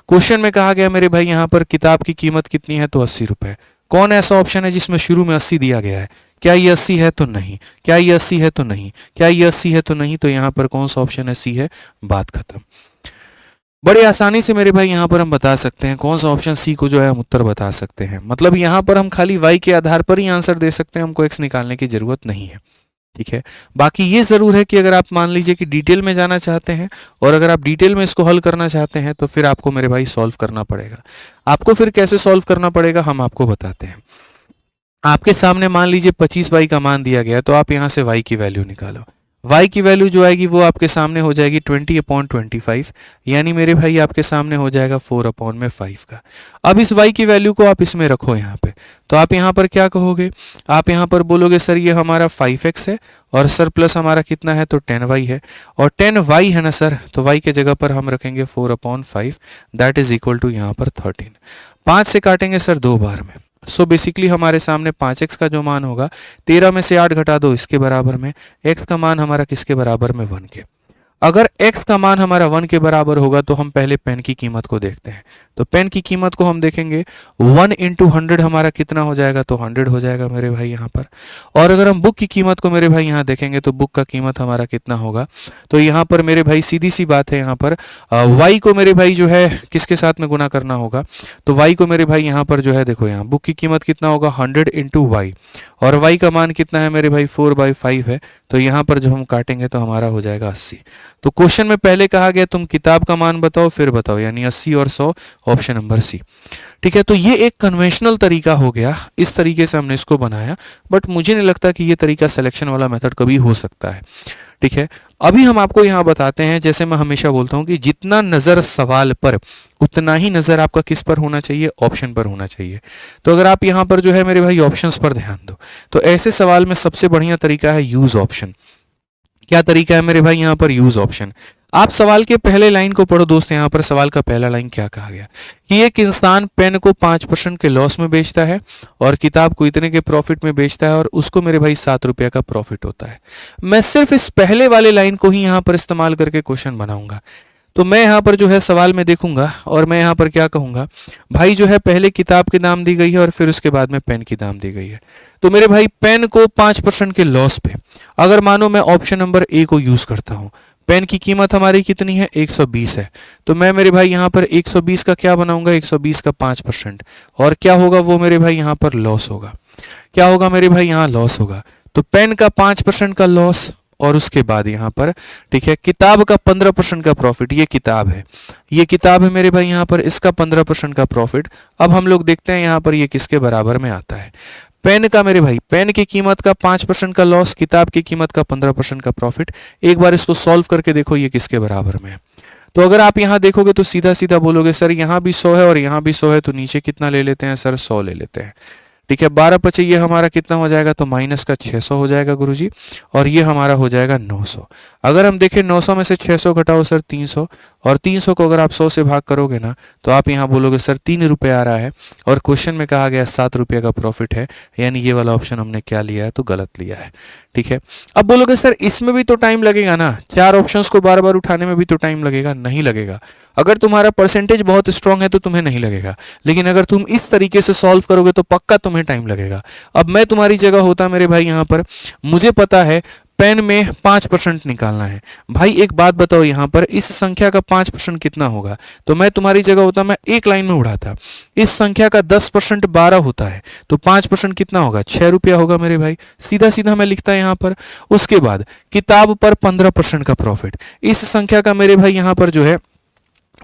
क्वेश्चन में कहा गया मेरे भाई यहाँ पर किताब की कीमत कितनी है, तो 80 रुपए। कौन ऐसा ऑप्शन है जिसमें शुरू में 80 दिया गया है? क्या ये 80 है? तो नहीं। क्या ये 80 है? तो नहीं। क्या ये 80 है? तो नहीं। तो यहाँ पर कौन सा ऑप्शन है? सी है। बात खत्म। बड़ी आसानी से मेरे भाई यहाँ पर हम बता सकते हैं कौन सा ऑप्शन सी को जो है हम उत्तर बता सकते हैं। मतलब यहाँ पर हम खाली वाई के आधार पर ही आंसर दे सकते हैं, हमको एक्स निकालने की जरूरत नहीं है। ठीक है, बाकी ये जरूर है कि अगर आप मान लीजिए कि डिटेल में जाना चाहते हैं और अगर आप डिटेल में इसको हल करना चाहते हैं, तो फिर आपको मेरे भाई सॉल्व करना पड़ेगा। आपको फिर कैसे सॉल्व करना पड़ेगा हम आपको बताते हैं। आपके सामने मान लीजिए 25y का मान दिया गया, तो आप यहाँ से y की वैल्यू निकालो। y की वैल्यू जो आएगी वो आपके सामने हो जाएगी 20/25, यानी मेरे भाई आपके सामने हो जाएगा 4/5 का। अब इस y की वैल्यू को आप इसमें रखो यहाँ पे, तो आप यहाँ पर क्या कहोगे? आप यहाँ पर बोलोगे सर ये हमारा 5x है और सर प्लस हमारा कितना है, तो 10y है, और 10y है ना सर, तो y के जगह पर हम रखेंगे 4/5, दैट इज इक्वल टू यहाँ पर 13। 5 से काटेंगे सर 2 बार में, सो बेसिकली हमारे सामने 5x का जो मान होगा, 13 में से 8 घटा दो इसके बराबर में, x का मान हमारा किसके बराबर में? 1 के। अगर x का मान हमारा 1 के बराबर होगा तो हम पहले पेन की कीमत को देखते हैं। तो पेन की कीमत को हम देखेंगे, 1 × 100 हमारा कितना हो जाएगा, तो 100 हो जाएगा मेरे भाई यहाँ पर। और अगर हम बुक की कीमत को मेरे भाई यहाँ देखेंगे, तो बुक का कीमत हमारा कितना होगा, तो यहाँ पर मेरे भाई सीधी सी बात है, यहाँ पर y को मेरे भाई जो है किसके साथ में गुना करना होगा, तो y को मेरे भाई यहाँ पर जो है देखो, यहाँ बुक की कीमत कितना होगा, 100 × y, और y का मान कितना है मेरे भाई 4/5 है, तो यहाँ पर जब हम काटेंगे तो हमारा हो जाएगा 80। तो क्वेश्चन में पहले कहा गया तुम किताब का मान बताओ फिर बताओ, यानी 80 और 100, ऑप्शन नंबर सी। ठीक है, तो ये एक कन्वेंशनल तरीका हो गया, इस तरीके से हमने इसको बनाया, बट मुझे नहीं लगता कि ये तरीका सिलेक्शन वाला मेथड कभी हो सकता है। ठीक है, अभी हम आपको यहाँ बताते हैं, जैसे मैं हमेशा बोलता हूँ कि जितना नज़र सवाल पर, उतना ही नज़र आपका किस पर होना चाहिए, ऑप्शन पर होना चाहिए। तो अगर आप यहाँ पर जो है मेरे भाई ऑप्शंस पर ध्यान दो, तो ऐसे सवाल में सबसे बढ़िया तरीका है यूज ऑप्शन। क्या तरीका है मेरे भाई यहाँ पर? Use option. आप सवाल के पहले लाइन को पढ़ो दोस्त, यहाँ पर सवाल का पहला लाइन क्या कहा गया कि एक इंसान पेन को 5% के लॉस में बेचता है और किताब को इतने के प्रॉफिट में बेचता है, और उसको मेरे भाई 7 रुपये का प्रॉफिट होता है। मैं सिर्फ इस पहले वाले लाइन को ही यहाँ पर इस्तेमाल करके क्वेश्चन बनाऊंगा। तो मैं यहाँ पर जो है सवाल में देखूंगा और मैं यहाँ पर क्या कहूंगा, भाई जो है पहले किताब की दाम दी गई है और फिर उसके बाद में पेन की दाम दी गई है। तो मेरे भाई पेन को 5% के लॉस पे, अगर मानो मैं ऑप्शन नंबर ए को यूज करता हूँ, पेन की कीमत हमारी कितनी है, 120 है, तो मैं मेरे भाई यहाँ पर 120 का क्या बनाऊंगा, 120 का 5%, और क्या होगा वो मेरे भाई यहाँ पर लॉस होगा। क्या होगा मेरे भाई? यहाँ लॉस होगा। तो पेन का 5% का लॉस, और उसके बाद यहाँ पर ठीक है किताब का 15% का प्रॉफिट, ये किताब है, ये किताब है मेरे भाई यहाँ पर, इसका 15% का प्रॉफिट। अब हम लोग देखते हैं यहाँ पर ये किसके बराबर में आता है। पेन का मेरे भाई, पेन की कीमत का 5% का लॉस, किताब की कीमत का 15% का प्रॉफिट। एक बार इसको सॉल्व करके देखो ये किसके बराबर में है। तो अगर आप यहाँ देखोगे तो सीधा सीधा बोलोगे सर यहाँ भी 100 है और यहाँ भी 100 है, तो नीचे कितना ले लेते हैं सर, 100 ले लेते हैं। ठीक है, 12 पचे ये हमारा कितना हो जाएगा, तो माइनस का 600 हो जाएगा गुरुजी, और ये हमारा हो जाएगा 900। अगर हम देखें 900 में से 600 घटाओ सर 300, और 300 को अगर आप 100 से भाग करोगे ना, तो आप यहाँ बोलोगे सर 3 रुपये आ रहा है, और क्वेश्चन में कहा गया 7 रुपये का प्रॉफिट है, यानी ये वाला ऑप्शन हमने क्या लिया है, तो गलत लिया है। ठीक है, अब बोलोगे सर इसमें भी तो टाइम लगेगा ना, 4 ऑप्शंस को बार बार उठाने में भी तो टाइम लगेगा। नहीं लगेगा। अगर तुम्हारा परसेंटेज बहुत स्ट्रांग है तो तुम्हें नहीं लगेगा, लेकिन अगर तुम इस तरीके से सॉल्व करोगे तो पक्का तुम्हें टाइम लगेगा। अब मैं तुम्हारी जगह होता मेरे भाई यहाँ पर, मुझे पता है पेन में 5% निकालना है। भाई एक बात बताओ, यहाँ पर इस संख्या का 5% कितना होगा? तो मैं तुम्हारी जगह होता मैं एक लाइन में उड़ाता। इस संख्या का 10% 12 होता है, तो 5% कितना होगा? 6 रुपया होगा मेरे भाई। सीधा सीधा मैं लिखता यहाँ पर। उसके बाद किताब पर 15% का प्रॉफिट। इस संख्या का मेरे भाई यहाँ पर जो है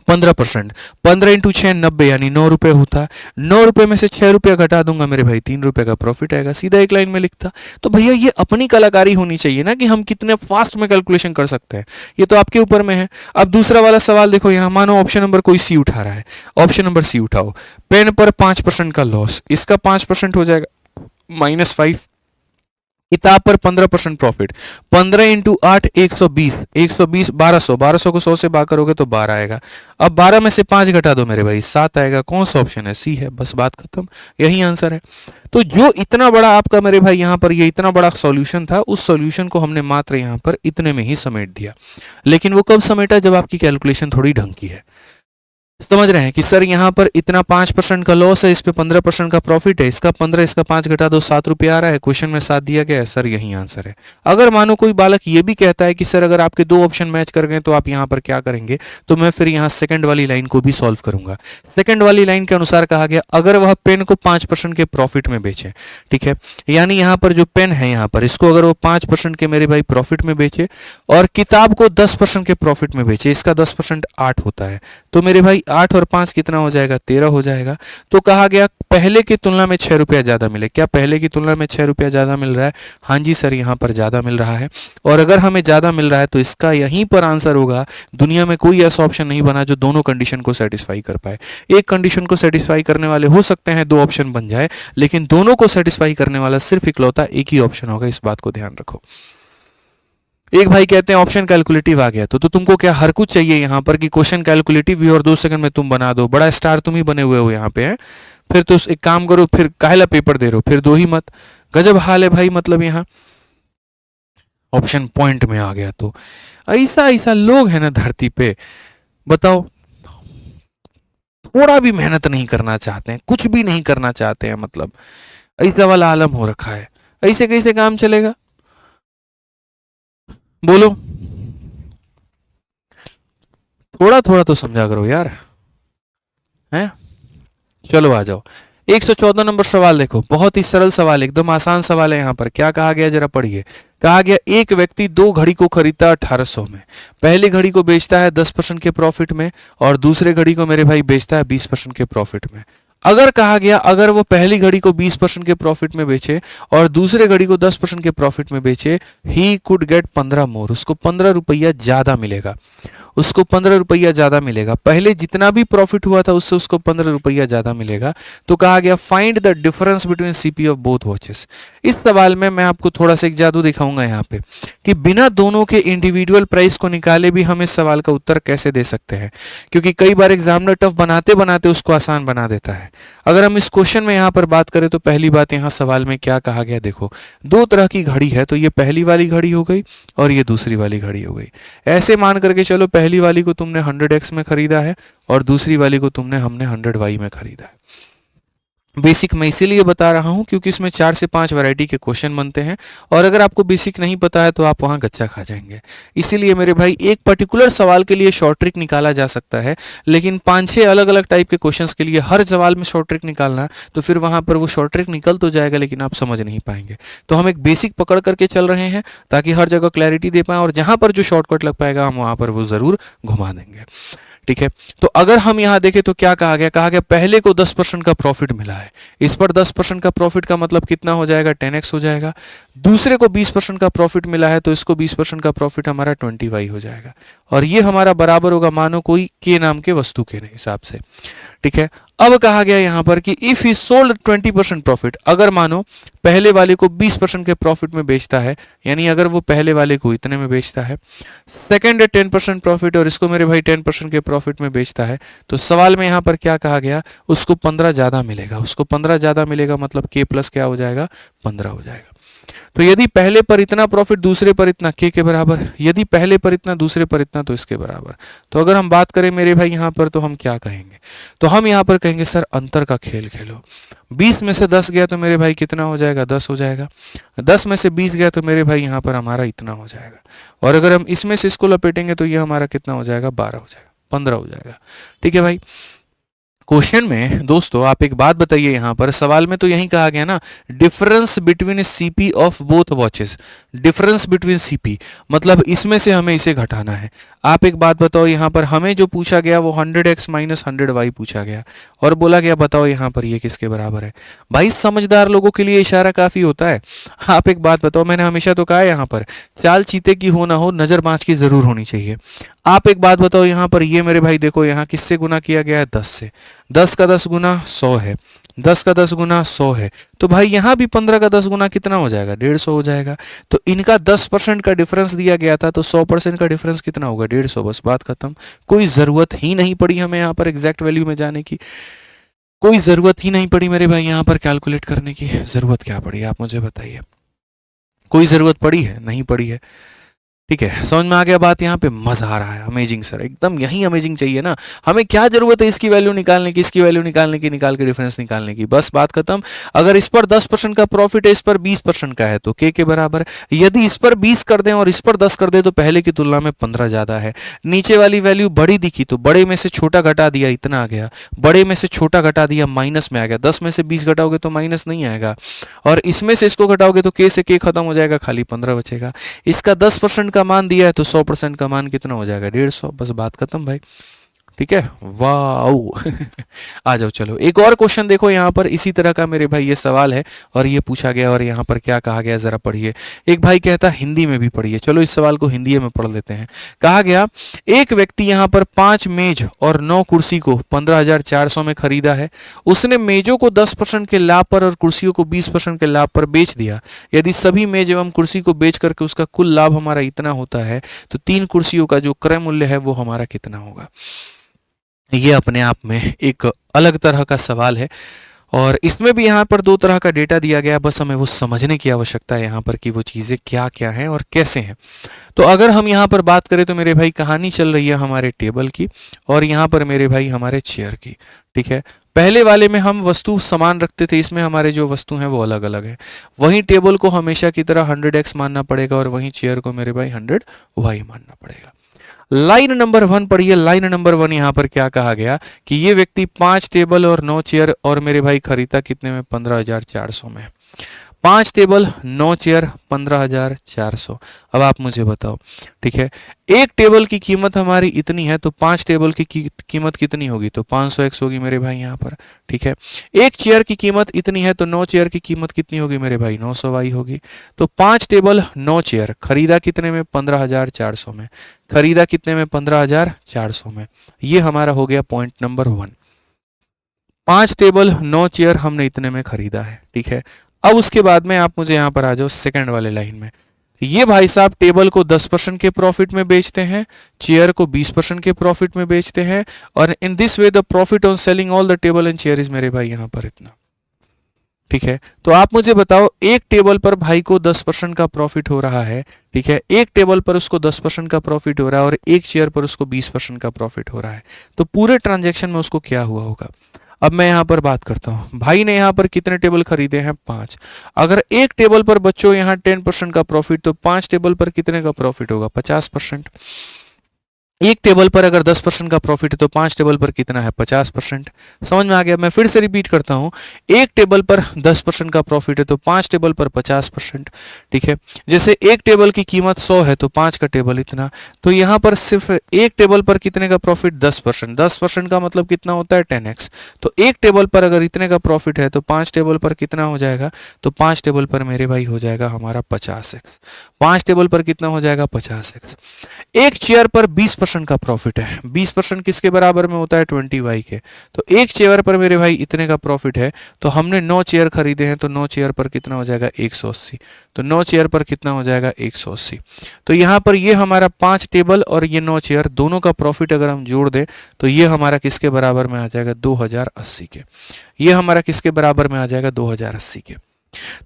15%, 15 इंटू 6 90, यानी 9 रुपये होता है। 9 रुपये में से 6 रुपया घटा दूंगा मेरे भाई, 3 रुपये का प्रॉफिट आएगा। सीधा एक लाइन में लिखता। तो भैया ये अपनी कलाकारी होनी चाहिए ना कि हम कितने फास्ट में कैलकुलेशन कर सकते हैं, ये तो आपके ऊपर में है। अब दूसरा वाला सवाल देखो, यहाँ मानो ऑप्शन नंबर कोई सी उठा रहा है, ऑप्शन नंबर सी उठाओ। पेन पर 5% का लॉस, इसका 5% हो जाएगा -5। किताब पर 15% प्रॉफिट, 15 इंटू 8 120, 120 1200, 1200 को 100 से भाग करोगे तो 12 आएगा। अब 12 में से 5 घटा दो मेरे भाई, 7 आएगा। कौन सा ऑप्शन है? सी है। बस बात खत्म, यही आंसर है। तो जो इतना बड़ा आपका मेरे भाई यहाँ पर ये इतना बड़ा सॉल्यूशन था, उस सॉल्यूशन को हमने मात्र यहाँ पर इतने में ही समेट दिया। लेकिन वो कब समेटा? जब आपकी कैलकुलेशन थोड़ी ढंग की है। समझ रहे हैं कि सर यहाँ पर इतना 5% का लॉस है, इस पे 15% का प्रॉफिट है, इसका 15 इसका 5 घटा दो 7 रुपया आ रहा है, क्वेश्चन में 7 दिया गया है, सर यही आंसर है। अगर मानो कोई बालक ये भी कहता है कि सर अगर आपके 2 ऑप्शन मैच कर गए तो आप यहाँ पर क्या करेंगे, तो मैं फिर यहाँ सेकंड वाली लाइन को भी सॉल्व करूंगा। सेकंड वाली लाइन के अनुसार कहा गया अगर वह पेन को 5% के प्रॉफिट में बेचे, ठीक है, यानी यहाँ पर जो पेन है यहाँ पर इसको अगर वो 5% के मेरे भाई प्रॉफिट में बेचे और किताब को 10% के प्रॉफिट में बेचे, इसका 10% 8 होता है, तो मेरे भाई 8 और 5 कितना हो जाएगा? 13 हो जाएगा। तो कहा गया पहले की तुलना में 6 रुपया ज्यादा मिले। क्या पहले की तुलना में 6 रुपया ज्यादा मिल रहा है? हाँ जी सर, यहाँ पर ज्यादा मिल रहा है। और अगर हमें ज्यादा मिल रहा है तो इसका यहीं पर आंसर होगा। दुनिया में कोई ऐसा ऑप्शन नहीं बना जो दोनों कंडीशन को सेटिस्फाई कर पाए। एक कंडीशन को सेटिस्फाई करने वाले हो सकते हैं 2 ऑप्शन बन जाए, लेकिन दोनों को सेटिस्फाई करने वाला सिर्फ इकलौता एक ही ऑप्शन होगा। इस बात को ध्यान रखो। एक भाई कहते हैं ऑप्शन कैलकुलेटिव आ गया, तो तुमको क्या हर कुछ चाहिए यहाँ पर कि क्वेश्चन कैलकुलेटिव भी और 2 सेकंड में तुम बना दो? बड़ा स्टार तुम ही बने हुए हो यहाँ पे हैं। फिर तो एक काम करो, फिर काहेला पेपर दे रहे हो, फिर दो ही मत। गजब हाल है भाई, मतलब यहाँ ऑप्शन पॉइंट में आ गया। तो ऐसा ऐसा लोग है ना धरती पे, बताओ, थोड़ा भी मेहनत नहीं करना चाहते हैं, कुछ भी नहीं करना चाहते हैं, मतलब ऐसा वाला आलम हो रखा है। ऐसे कैसे काम चलेगा? बोलो, थोड़ा थोड़ा तो समझा करो यार, हैं? चलो आ जाओ। 114 नंबर सवाल देखो, बहुत ही सरल सवाल, एकदम आसान सवाल है। यहाँ पर क्या कहा गया जरा पढ़िए। कहा गया एक व्यक्ति 2 घड़ी को खरीदता 1800 में, पहली घड़ी को बेचता है 10% के प्रॉफिट में और दूसरे घड़ी को मेरे भाई बेचता है 20% के प्रॉफिट में। अगर कहा गया अगर वो पहली घड़ी को 20% के प्रॉफिट में बेचे और दूसरे घड़ी को 10% के प्रॉफिट में बेचे, ही कुड गेट 15 मोर, उसको 15 रुपया ज्यादा मिलेगा। उसको 15 रुपया ज्यादा मिलेगा, पहले जितना भी प्रॉफिट हुआ था उससे उसको 15 रुपया ज्यादा मिलेगा। तो कहा गया find the difference between CP of both watches. इस सवाल में मैं आपको थोड़ा सा एक जादू दिखाऊंगा यहाँ पे कि बिना दोनों के इंडिविजुअल प्राइस को निकाले भी हम इस सवाल का उत्तर कैसे दे सकते हैं, क्योंकि कई बार एग्जामिनर टफ बनाते बनाते उसको आसान बना देता है। अगर हम इस क्वेश्चन में यहाँ पर बात करें तो पहली बात यहाँ सवाल में क्या कहा गया, देखो 2 तरह की घड़ी है, तो ये पहली वाली घड़ी हो गई और ये दूसरी वाली घड़ी हो गई। ऐसे मान करके चलो पहली वाली को तुमने 100x में खरीदा है और दूसरी वाली को हमने 100y में खरीदा है। बेसिक मैं इसीलिए बता रहा हूं क्योंकि इसमें 4 से 5 वैरायटी के क्वेश्चन बनते हैं और अगर आपको बेसिक नहीं पता है तो आप वहां गच्चा खा जाएंगे। इसीलिए मेरे भाई एक पर्टिकुलर सवाल के लिए शॉर्ट ट्रिक निकाला जा सकता है, लेकिन 5-6 अलग अलग टाइप के क्वेश्चंस के लिए हर सवाल में शॉर्ट ट्रिक निकालना, तो फिर वहां पर वो शॉर्ट ट्रिक निकल तो जाएगा लेकिन आप समझ नहीं पाएंगे। तो हम एक बेसिक पकड़ करके चल रहे हैं ताकि हर जगह क्लैरिटी दे पाएं और जहां पर जो शॉर्टकट लग पाएगा हम वहां पर वो जरूर घुमा देंगे। ठीक है, तो अगर हम यहां देखें तो क्या कहा गया पहले को 10% का प्रॉफिट मिला है, इस पर 10% का प्रॉफिट का मतलब कितना हो जाएगा, 10x हो जाएगा। दूसरे को 20% का प्रॉफिट मिला है तो इसको 20% का प्रॉफिट हमारा 20y हो जाएगा और ये हमारा बराबर होगा मानो कोई के नाम के वस्तु के हिसाब से। ठीक है, अब कहा गया यहां पर कि इफ ही सोल्ड 20% प्रॉफिट, अगर मानो पहले वाले को 20% के प्रॉफिट में बेचता है, यानी अगर वो पहले वाले को इतने में बेचता है, सेकंड है 10% प्रॉफिट और इसको मेरे भाई 10% के प्रॉफिट में बेचता है, तो सवाल में यहां पर क्या कहा गया, उसको 15 ज्यादा मिलेगा। उसको 15 ज्यादा मिलेगा मतलब k प्लस क्या हो जाएगा, 15 हो जाएगा। तो यदि पहले पर इतना प्रॉफिट दूसरे पर इतना के बराबर, यदि पहले पर इतना दूसरे पर इतना तो इसके बराबर। तो अगर हम बात करें मेरे भाई यहाँ पर तो हम क्या कहेंगे, तो हम यहाँ पर कहेंगे सर अंतर का खेल खेलो। 20 में से 10 गया तो मेरे भाई कितना हो जाएगा, 10 हो जाएगा। 10 में से 20 गया तो मेरे भाई यहाँ पर हमारा इतना हो जाएगा। और अगर हम इसमें से इसको लपेटेंगे तो ये हमारा कितना हो जाएगा, 12 हो जाएगा, 15 हो जाएगा। ठीक है भाई। क्वेश्चन में दोस्तों आप एक बात बताइए, यहाँ पर सवाल में तो यही कहा गया ना, difference between CP of both watches, difference between CP मतलब इसमें से हमें इसे घटाना है। आप एक बात बताओ, यहाँ पर हमें जो पूछा गया वो 100x माइनस 100y पूछा गया और बोला गया बताओ यहाँ पर ये किसके बराबर है। भाई समझदार लोगों के लिए इशारा काफी होता है। आप एक बात बताओ, मैंने हमेशा तो कहा है यहाँ पर चाल चीते की हो ना हो, नजर बाज की जरूर होनी चाहिए। आप एक बात बताओ, यहाँ पर ये मेरे भाई देखो यहाँ किससे गुना किया गया है, 10 से। 10 का 10 गुना 100 है, 10 का 10 गुना 100 है। तो भाई यहाँ भी 15 का 10 गुना कितना हो जाएगा, 150 हो जाएगा। तो इनका 10% का डिफरेंस दिया गया था, तो 100% का डिफरेंस कितना होगा, 150। बस बात खत्म। कोई जरूरत ही नहीं पड़ी हमें यहाँ पर एग्जैक्ट वैल्यू में जाने की, कोई जरूरत ही नहीं पड़ी मेरे भाई यहाँ पर कैलकुलेट करने की। जरूरत क्या पड़ी आप मुझे बताइए, कोई जरूरत पड़ी है, नहीं पड़ी है। ठीक है, समझ में आ गया बात। यहाँ पे मजा आ रहा है, अमेजिंग सर, एकदम यही अमेजिंग चाहिए ना। हमें क्या जरूरत है इसकी वैल्यू निकालने की, इसकी वैल्यू निकालने की, निकाल के डिफरेंस निकालने की, बस बात खत्म। अगर इस पर 10% का प्रॉफिट है, इस पर 20% का है तो के बराबर। यदि इस पर 20 कर दें और इस पर 10 कर दें तो पहले की तुलना में 15 ज्यादा है। नीचे वाली वैल्यू बड़ी दिखी तो बड़े में से छोटा घटा दिया, इतना आ गया। बड़े में से छोटा घटा दिया, माइनस में आ गया। 10 में से 20 घटाओगे तो माइनस नहीं आएगा, और इसमें से इसको घटाओगे तो के से के खत्म हो जाएगा, खाली 15 बचेगा। इसका 10% का मान दिया है तो 100% का मान कितना हो जाएगा, 150। बस बात खत्म भाई। ठीक है, वाओ। आ जाओ चलो एक और क्वेश्चन देखो, यहाँ पर इसी तरह का मेरे भाई ये सवाल है और ये पूछा गया, और यहाँ पर क्या कहा गया जरा पढ़िए। एक भाई कहता हिंदी में भी पढ़िए, चलो इस सवाल को हिंदी में पढ़ लेते हैं। कहा गया एक व्यक्ति यहाँ पर 5 मेज और 9 कुर्सी को 15,400 में खरीदा है। उसने मेजों को 10% के लाभ पर और कुर्सियों को 20% के लाभ पर बेच दिया। यदि सभी मेज एवं कुर्सी को बेच करके उसका कुल लाभ हमारा इतना होता है तो 3 कुर्सियों का जो क्रय मूल्य है वो हमारा कितना होगा। ये अपने आप में एक अलग तरह का सवाल है, और इसमें भी यहाँ पर 2 तरह का डेटा दिया गया, बस हमें वो समझने की आवश्यकता है यहाँ पर कि वो चीज़ें क्या क्या हैं और कैसे हैं। तो अगर हम यहाँ पर बात करें तो मेरे भाई कहानी चल रही है हमारे टेबल की, और यहाँ पर मेरे भाई हमारे चेयर की। ठीक है, पहले वाले में हम वस्तु समान रखते थे, इसमें हमारे जो वस्तु हैं वो अलग अलग है। वहीं टेबल को हमेशा की तरह 100x मानना पड़ेगा, और वहीं चेयर को मेरे भाई 100y मानना पड़ेगा। लाइन नंबर 1 पढ़िए। लाइन नंबर 1 यहाँ पर क्या कहा गया कि ये व्यक्ति 5 टेबल और 9 चेयर और मेरे भाई खरीदा कितने में, 15,400 में। 5 टेबल 9 चेयर 15,400। अब आप मुझे बताओ, ठीक है, एक टेबल की कीमत हमारी इतनी है तो 5 टेबल की कीमत कितनी होगी, तो 500x होगी मेरे भाई यहाँ पर। ठीक है, एक चेयर की कीमत इतनी है तो 9 चेयर की कीमत कितनी होगी मेरे भाई, 900y होगी। तो 5 टेबल 9 चेयर खरीदा कितने में, 15,400 में। खरीदा कितने में, 15,400 में। ये हमारा हो गया पॉइंट नंबर 1। 5 टेबल 9 चेयर हमने इतने में खरीदा है। ठीक है, अब उसके बाद में आप मुझे यहाँ पर आ जाओ सेकंड वाले लाइन में। ये भाई साहब टेबल को 10% के प्रॉफिट में बेचते हैं, चेयर को 20% के प्रॉफिट में बेचते हैं, और in this way the profit on selling all the table and chair is मेरे भाई यहाँ पर इतना। ठीक है, तो आप मुझे बताओ एक टेबल पर भाई को 10% का प्रॉफिट हो रहा है। ठीक है, एक टेबल पर उसको 10% का प्रॉफिट हो रहा है और एक चेयर पर उसको 20% का प्रॉफिट हो रहा है, तो पूरे ट्रांजैक्शन में उसको क्या हुआ होगा। अब मैं यहाँ पर बात करता हूँ, भाई ने यहाँ पर कितने टेबल खरीदे हैं, 5। अगर एक टेबल पर बच्चों यहाँ 10% का प्रॉफिट, तो 5 टेबल पर कितने का प्रॉफिट होगा, 50%। एक टेबल पर अगर 10% का प्रॉफिट है तो 5 टेबल पर कितना है, 50%। समझ में आ गया। मैं फिर से रिपीट करता हूं, एक टेबल पर 10% का प्रॉफिट है तो 5 टेबल पर 50%। ठीक है, जैसे एक टेबल की कीमत 100 है तो 5 का टेबल इतना, तो यहाँ पर सिर्फ एक टेबल पर कितने का प्रॉफिट, 10%। 10% का मतलब कितना होता है, 10x। तो एक टेबल पर अगर इतने का प्रॉफिट है तो 5 टेबल पर कितना हो जाएगा, तो 5 टेबल पर मेरे भाई हो जाएगा हमारा 50x। 5 टेबल पर कितना हो जाएगा, 50x। एक चेयर पर 20% का प्रॉफिट है, 20% किसके बराबर में होता है, 20y के। तो एक चेयर पर मेरे भाई इतने का प्रॉफिट है, तो हमने 9 चेयर खरीदे हैं, तो 9 चेयर पर कितना हो जाएगा, 180। तो 9 चेयर पर कितना हो जाएगा, 180। तो यहाँ पर ये हमारा 5 टेबल और ये 9 चेयर दोनों का प्रॉफिट अगर हम जोड़ दें तो ये हमारा किसके बराबर में आ जाएगा, 2080 के। ये हमारा किसके बराबर में आ जाएगा, 2080 के।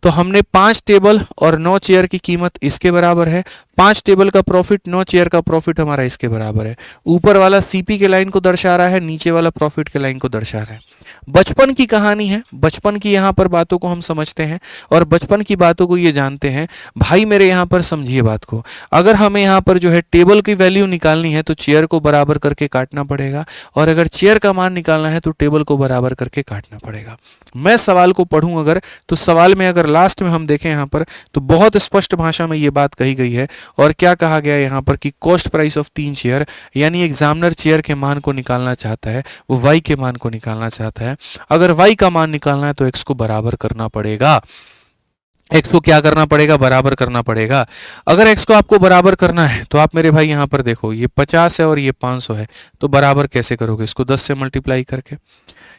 तो हमने 5 टेबल और 9 चेयर की कीमत इसके बराबर है, 5 टेबल का प्रॉफिट 9 चेयर का प्रॉफिट हमारा इसके बराबर है। ऊपर वाला सीपी के लाइन को दर्शा रहा है, नीचे वाला प्रॉफिट के लाइन को दर्शा रहा है। बचपन की कहानी है, बचपन की यहाँ पर बातों को हम समझते हैं और बचपन की बातों को ये जानते हैं। भाई मेरे यहाँ पर समझिए बात को, अगर हमें यहाँ पर जो है टेबल की वैल्यू निकालनी है तो चेयर को बराबर करके काटना पड़ेगा, और अगर चेयर का मान निकालना है तो टेबल को बराबर करके काटना पड़ेगा। मैं सवाल को पढ़ूं अगर, तो सवाल में अगर लास्ट में हम देखें यहाँ पर तो बहुत स्पष्ट भाषा में ये बात कही गई है। और क्या कहा गया है यहाँ पर कि कॉस्ट प्राइस ऑफ 3 चेयर, यानी एग्जामिनर चेयर के मान को निकालना चाहता है, वो वाई के मान को निकालना चाहता है। अगर वाई का मान निकालना है तो एक्स को बराबर करना पड़ेगा। एक्स को क्या करना पड़ेगा? बराबर करना पड़ेगा। अगर एक्स को आपको बराबर करना है तो आप मेरे भाई यहाँ पर देखो, ये 50 है और ये 500 है, तो बराबर कैसे करोगे? इसको 10 से मल्टीप्लाई करके।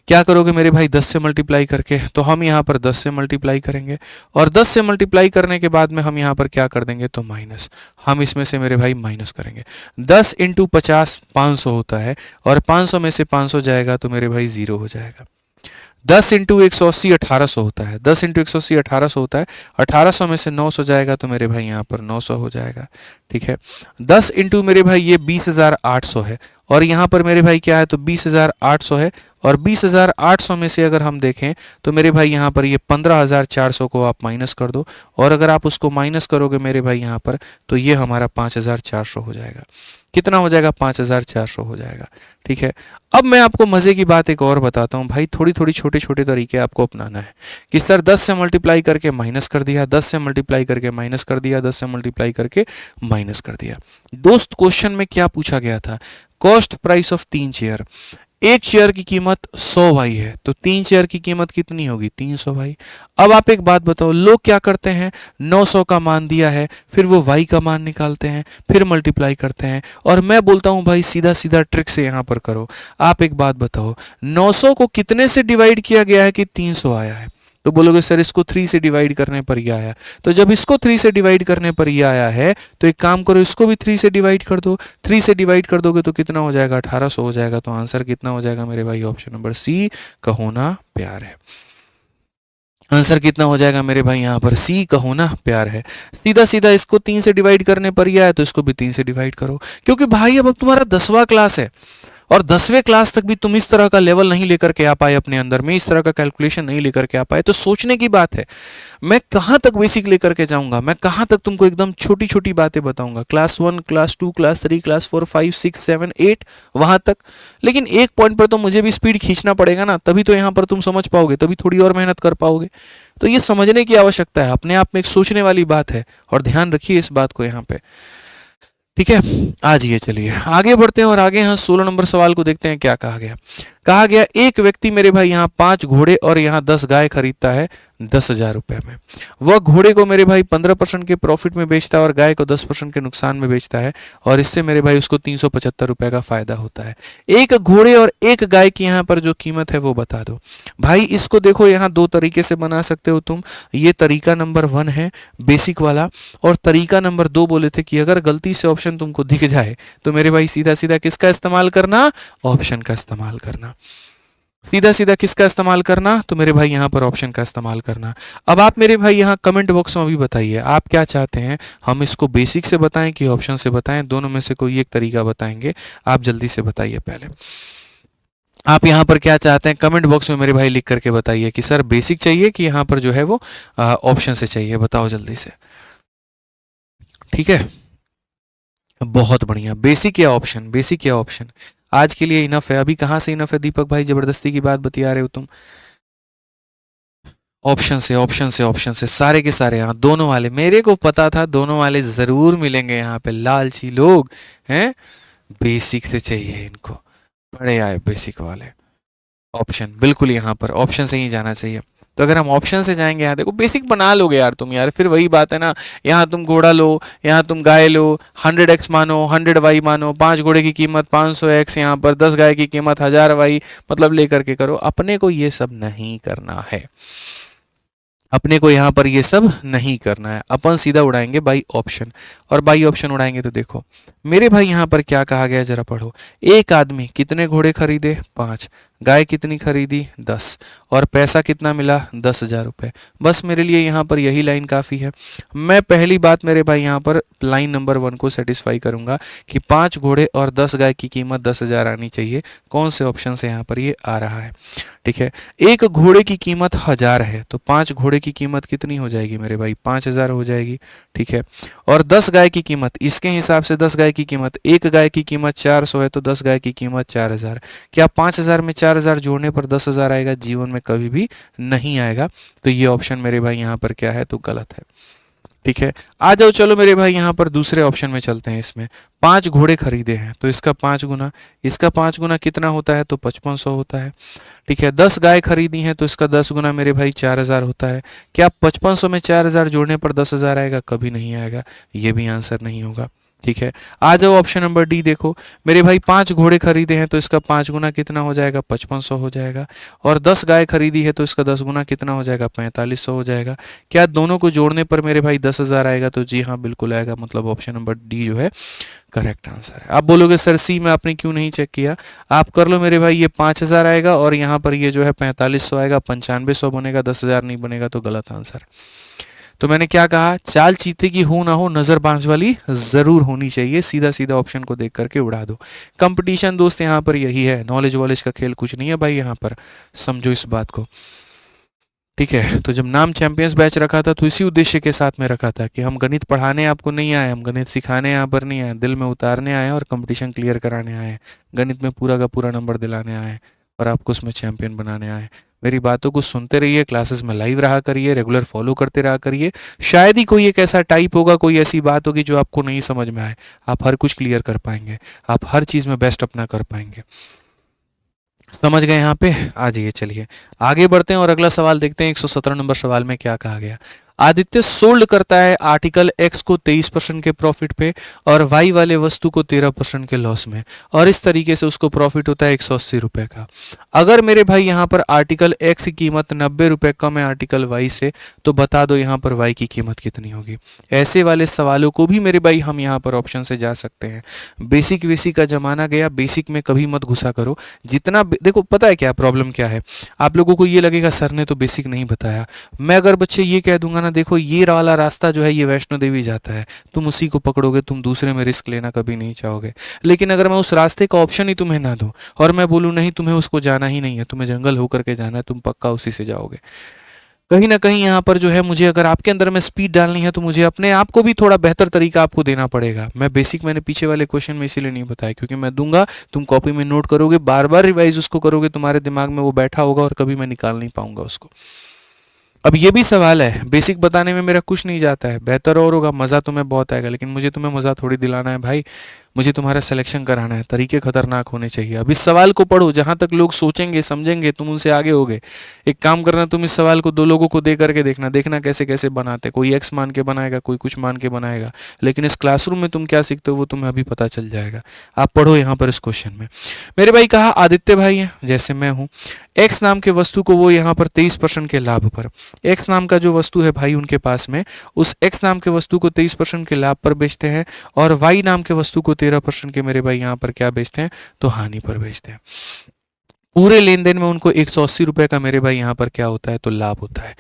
क्या करोगे मेरे भाई? 10 से मल्टीप्लाई करके। तो हम यहाँ पर 10 से मल्टीप्लाई करेंगे, और 10 से मल्टीप्लाई करने के बाद में हम यहाँ पर क्या कर देंगे? तो माइनस। हम इसमें से मेरे भाई माइनस करेंगे। 10 इंटू 50 500 होता है, और 500 में से 500 जाएगा तो मेरे भाई 0 हो जाएगा। 10 इंटू 180 1800 होता है, 10 इंटू 180 1800 होता है, 1800 में से 900 जाएगा तो मेरे भाई यहाँ पर 900 हो जाएगा। ठीक है, 10 इंटू मेरे भाई ये 20,800 है, और यहाँ पर मेरे भाई क्या है? तो 20,800 है, और 20,800 में से अगर हम देखें तो मेरे भाई यहाँ पर ये 15,400 को आप माइनस कर दो, और अगर आप उसको माइनस करोगे मेरे भाई यहाँ पर तो ये हमारा 5,400 हो जाएगा। कितना हो जाएगा? 5,400 हो जाएगा। ठीक है, अब मैं आपको मजे की बात एक और बताता हूँ भाई, थोड़ी थोड़ी छोटे छोटे तरीके आपको अपनाना है कि सर 10 से मल्टीप्लाई करके माइनस कर दिया, 10 से मल्टीप्लाई करके माइनस कर दिया, 10 से मल्टीप्लाई करके माइनस कर दिया। दोस्त क्वेश्चन में क्या पूछा गया था? Cost price of 3 chair. एक चेयर की कीमत 100 भाई है, तो 3 चेयर की कीमत कितनी होगी? 300 भाई। अब आप एक बात बताओ, लोग क्या करते हैं? 900 का मान दिया है, फिर वो वाई का मान निकालते हैं, फिर मल्टीप्लाई करते हैं, और मैं बोलता हूं भाई सीधा सीधा ट्रिक से यहां पर करो। आप एक बात बताओ, 900 को कितने से डिवाइड किया गया है कि 300 आया है? तो बोलोगे सर इसको 3 से डिवाइड करने पर ये आया। तो जब इसको 3 से डिवाइड करने पर ये आया है तो एक काम करो, इसको भी 3 से डिवाइड कर दो। 3 से डिवाइड कर दोगे तो कितना हो जाएगा? 1800 हो जाएगा। तो आंसर कितना हो जाएगा मेरे भाई? ऑप्शन नंबर सी का होना प्यार है। आंसर कितना हो जाएगा मेरे भाई? यहाँ पर सी का होना प्यार है। सीधा सीधा इसको 3 से डिवाइड करने पर यह है तो इसको भी 3 से डिवाइड करो, क्योंकि भाई अब तुम्हारा 10वां क्लास है, और 10वें क्लास तक भी तुम इस तरह का लेवल नहीं लेकर के आ पाए अपने अंदर में, इस तरह का कैलकुलेशन नहीं लेकर के आ पाए, तो सोचने की बात है मैं कहाँ तक बेसिक लेकर के जाऊंगा, मैं कहाँ तक तुमको एकदम छोटी छोटी बातें बताऊंगा, क्लास 1 क्लास 2 क्लास 3 क्लास 4 5 6 7 8 वहां तक। लेकिन एक पॉइंट पर तो मुझे भी स्पीड खींचना पड़ेगा ना, तभी तो यहाँ पर तुम समझ पाओगे, तभी थोड़ी और मेहनत कर पाओगे। तो ये समझने की आवश्यकता है, अपने आप में एक सोचने वाली बात है, और ध्यान रखिए इस बात को यहाँ पे। ठीक है, आ जाइए, चलिए आगे बढ़ते हैं और आगे यहाँ 16 नंबर सवाल को देखते हैं क्या कहा गया। कहा गया एक व्यक्ति मेरे भाई यहाँ 5 घोड़े और यहाँ 10 गाय खरीदता है 10,000 रुपए में। वह घोड़े को मेरे भाई 15% के प्रॉफिट में बेचता है और गाय को 10% के नुकसान में बेचता है, और इससे मेरे भाई उसको 375 रुपए का फायदा होता है। एक घोड़े और एक गाय की यहाँ पर जो कीमत है वो बता दो। भाई इसको देखो, यहाँ 2 तरीके से बना सकते हो तुम। ये तरीका नंबर 1 है बेसिक वाला, और तरीका नंबर 2 बोले थे कि अगर गलती से ऑप्शन तुमको दिख जाए तो मेरे भाई सीधा सीधा किसका इस्तेमाल करना? ऑप्शन का इस्तेमाल करना। सीधा सीधा किसका इस्तेमाल करना? तो मेरे भाई यहाँ पर ऑप्शन का इस्तेमाल करना। अब आप मेरे भाई यहाँ कमेंट बॉक्स में भी बताइए आप क्या चाहते हैं, हम इसको बेसिक से बताएं कि ऑप्शन से बताएं, दोनों में से कोई एक तरीका बताएंगे। आप जल्दी से बताइए, पहले आप यहाँ पर क्या चाहते हैं कमेंट बॉक्स में मेरे भाई लिख करके बताइए कि सर बेसिक चाहिए कि यहाँ पर जो है वो ऑप्शन से चाहिए, बताओ जल्दी से। ठीक है, बहुत बढ़िया, बेसिक या ऑप्शन, बेसिक या ऑप्शन। आज के लिए इनफ है। अभी कहाँ से इनफ है दीपक भाई? जबरदस्ती की बात बतिया रहे हो तुम। ऑप्शन से, ऑप्शन से, ऑप्शन से, सारे के सारे यहाँ दोनों वाले। मेरे को पता था दोनों वाले जरूर मिलेंगे यहाँ पे, लालची लोग हैं। बेसिक से चाहिए इनको, बड़े आए बेसिक वाले। ऑप्शन बिल्कुल, यहाँ पर ऑप्शन से ही जाना चाहिए। तो अगर हम ऑप्शन से जाएंगे, यहाँ देखो बेसिक बना लोगे यार तुम, यार फिर वही बात है ना, यहाँ तुम घोड़ा लो, यहाँ तुम गाय लो, 100x मानो, 100y मानो, 5 घोड़े की कीमत 500x, यहाँ पर 10 गाय की कीमत 1000y, मतलब लेकर के करो। अपने को ये सब नहीं करना है, अपने को यहाँ पर ये सब नहीं करना है। अपन सीधा उड़ाएंगे बाई ऑप्शन, और बाई ऑप्शन उड़ाएंगे तो देखो मेरे भाई यहाँ पर क्या कहा गया, जरा पढ़ो। एक आदमी कितने घोड़े खरीदे? 5। गाय कितनी खरीदी 10, और पैसा कितना मिला 10,000 रुपये। बस मेरे लिए यहाँ पर यही लाइन काफ़ी है। मैं पहली बात मेरे भाई यहाँ पर लाइन नंबर 1 को सेटिस्फाई करूँगा कि 5 घोड़े और 10 गाय की कीमत 10,000 आनी चाहिए। कौन से ऑप्शन से यहाँ पर ये आ रहा है? ठीक है, एक घोड़े की कीमत 1000 है तो 5 घोड़े की कीमत कितनी हो जाएगी मेरे भाई? 5000 हो जाएगी। ठीक है, और 10 गाय की कीमत, इसके हिसाब से 10 गाय की कीमत, एक गाय की कीमत 400 है तो 10 गाय की कीमत 4000। क्या 5000 में 4000 जोड़ने पर 10,000 आएगा? जीवन में कभी भी नहीं आएगा। तो ये ऑप्शन मेरे भाई यहाँ पर क्या है? तो गलत है। ठीक है, आ जाओ चलो मेरे भाई यहाँ पर दूसरे ऑप्शन में चलते हैं। इसमें 5 घोड़े खरीदे हैं तो इसका 5 गुना, इसका 5 गुना कितना होता है? तो 5500 होता है। ठीक है, 10 गाय खरीदी हैं तो इसका 10 गुना मेरे भाई 4000 होता है। क्या 5500 में 4000 जोड़ने पर 10,000 आएगा? कभी नहीं आएगा, ये भी आंसर नहीं होगा। ठीक है, आ जाओ ऑप्शन नंबर डी देखो मेरे भाई, 5 घोड़े खरीदे हैं तो इसका 5 गुना कितना हो जाएगा? 5500 हो जाएगा। और 10 गाय खरीदी है तो इसका 10 गुना कितना हो जाएगा? 4500 हो जाएगा। क्या दोनों को जोड़ने पर मेरे भाई 10,000 आएगा? तो जी हाँ बिल्कुल आएगा, मतलब ऑप्शन नंबर डी जो है करेक्ट आंसर है। आप बोलोगे सर सी में आपने क्यों नहीं चेक किया? आप कर लो मेरे भाई, ये 5000 आएगा और यहाँ पर ये जो है 4500 आएगा, 9500 बनेगा, 10,000 नहीं बनेगा, तो गलत आंसर। तो मैंने क्या कहा? चाल चीते की हो ना हो, नजर बांझ वाली जरूर होनी चाहिए। सीधा सीधा ऑप्शन को देख करके उड़ा दो। कंपटीशन दोस्त यहाँ पर यही है, नॉलेज वॉलेज का खेल कुछ नहीं है भाई यहाँ पर, समझो इस बात को। ठीक है, तो जब नाम चैंपियंस बैच रखा था तो इसी उद्देश्य के साथ में रखा था कि हम गणित पढ़ाने आपको नहीं आए, हम गणित सिखाने यहाँ पर नहीं आए, दिल में उतारने आए और कंपटीशन क्लियर कराने आए, गणित में पूरा का पूरा नंबर दिलाने आए और आपको उसमें चैंपियन बनाने आए। मेरी बातों को सुनते रहिए, क्लासेस में लाइव रहा करिए, रेगुलर फॉलो करते रहा करिए। शायद ही कोई एक ऐसा टाइप होगा, कोई ऐसी बात होगी जो आपको नहीं समझ में आए। आप हर कुछ क्लियर कर पाएंगे, आप हर चीज़ में बेस्ट अपना कर पाएंगे। समझ गए यहाँ पे? आ जाइए, चलिए आगे बढ़ते हैं और अगला सवाल देखते हैं। 117 नंबर सवाल में क्या कहा गया? आदित्य सोल्ड करता है आर्टिकल एक्स को 23% के प्रॉफिट पे और वाई वाले वस्तु को 13% के लॉस में, और इस तरीके से उसको प्रॉफिट होता है 180 रुपए का। अगर मेरे भाई यहाँ पर आर्टिकल एक्स की कीमत 90 रुपए कम है आर्टिकल वाई से, तो बता दो यहाँ पर वाई की कीमत कितनी होगी? ऐसे वाले सवालों को भी मेरे भाई हम यहाँ पर ऑप्शन से जा सकते हैं। बेसिक वेसिक का जमाना गया, बेसिक में कभी मत घुसा करो। जितना देखो, पता है क्या प्रॉब्लम क्या है? आप लोगों को ये लगेगा सर ने तो बेसिक नहीं बताया। मैं अगर बच्चे ये कह दूंगा ना, देखो ये वाला रास्ता जो है ये वैष्णो देवी जाता है, तुम उसी को पकड़ोगे, तुम दूसरे में रिस्क लेना कभी नहीं चाहोगे। लेकिन अगर मैं उस रास्ते का ऑप्शन ही तुम्हें ना दूं और मैं बोलूं नहीं तुम्हें उसको जाना ही नहीं है, तुम्हें जंगल होकर के जाना है, तुम पक्का उसी से जाओगे। कहीं ना कहीं यहाँ पर जो है, मुझे अगर आपके अंदर में स्पीड डालनी है तो मुझे अपने आप को भी थोड़ा बेहतर तरीका आपको देना पड़ेगा। मैं बेसिक मैंने पीछे वाले क्वेश्चन में इसीलिए नहीं बताया क्योंकि मैं दूंगा, तुम कॉपी में नोट करोगे, बार बार रिवाइज उसको करोगे, तुम्हारे दिमाग में वो बैठा होगा और कभी मैं निकाल नहीं पाऊंगा उसको। अब ये भी सवाल है, बेसिक बताने में मेरा कुछ नहीं जाता है, बेहतर और होगा, मज़ा तुम्हें बहुत आएगा, लेकिन मुझे तुम्हें मज़ा थोड़ी दिलाना है भाई, मुझे तुम्हारा सिलेक्शन कराना है। तरीके खतरनाक होने चाहिए। अब इस सवाल को पढ़ो, जहां तक लोग सोचेंगे समझेंगे तुम उनसे आगे होगे। एक काम करना, तुम इस सवाल को 2 लोगों को दे करके देखना, देखना कैसे कैसे बनाते। कोई एक्स मान के बनाएगा, कोई कुछ मान के बनाएगा, लेकिन इस क्लासरूम में तुम क्या सीखते हो वो तुम्हें अभी पता चल जाएगा। आप पढ़ो यहाँ पर इस क्वेश्चन में। मेरे भाई कहा आदित्य भाई है, जैसे मैं हूँ, एक्स नाम के वस्तु को वो यहाँ पर 23% के लाभ पर, एक्स नाम का जो वस्तु है भाई उनके पास में, उस एक्स नाम के वस्तु को 23% के लाभ पर बेचते हैं और वाई नाम के वस्तु को 13% के मेरे भाई यहाँ पर क्या बेचते हैं? तो हानि पर बेचते हैं। पूरे लेन देन में उनको 180 रुपए का मेरे भाई यहाँ पर क्या होता है? तो लाभ होता है।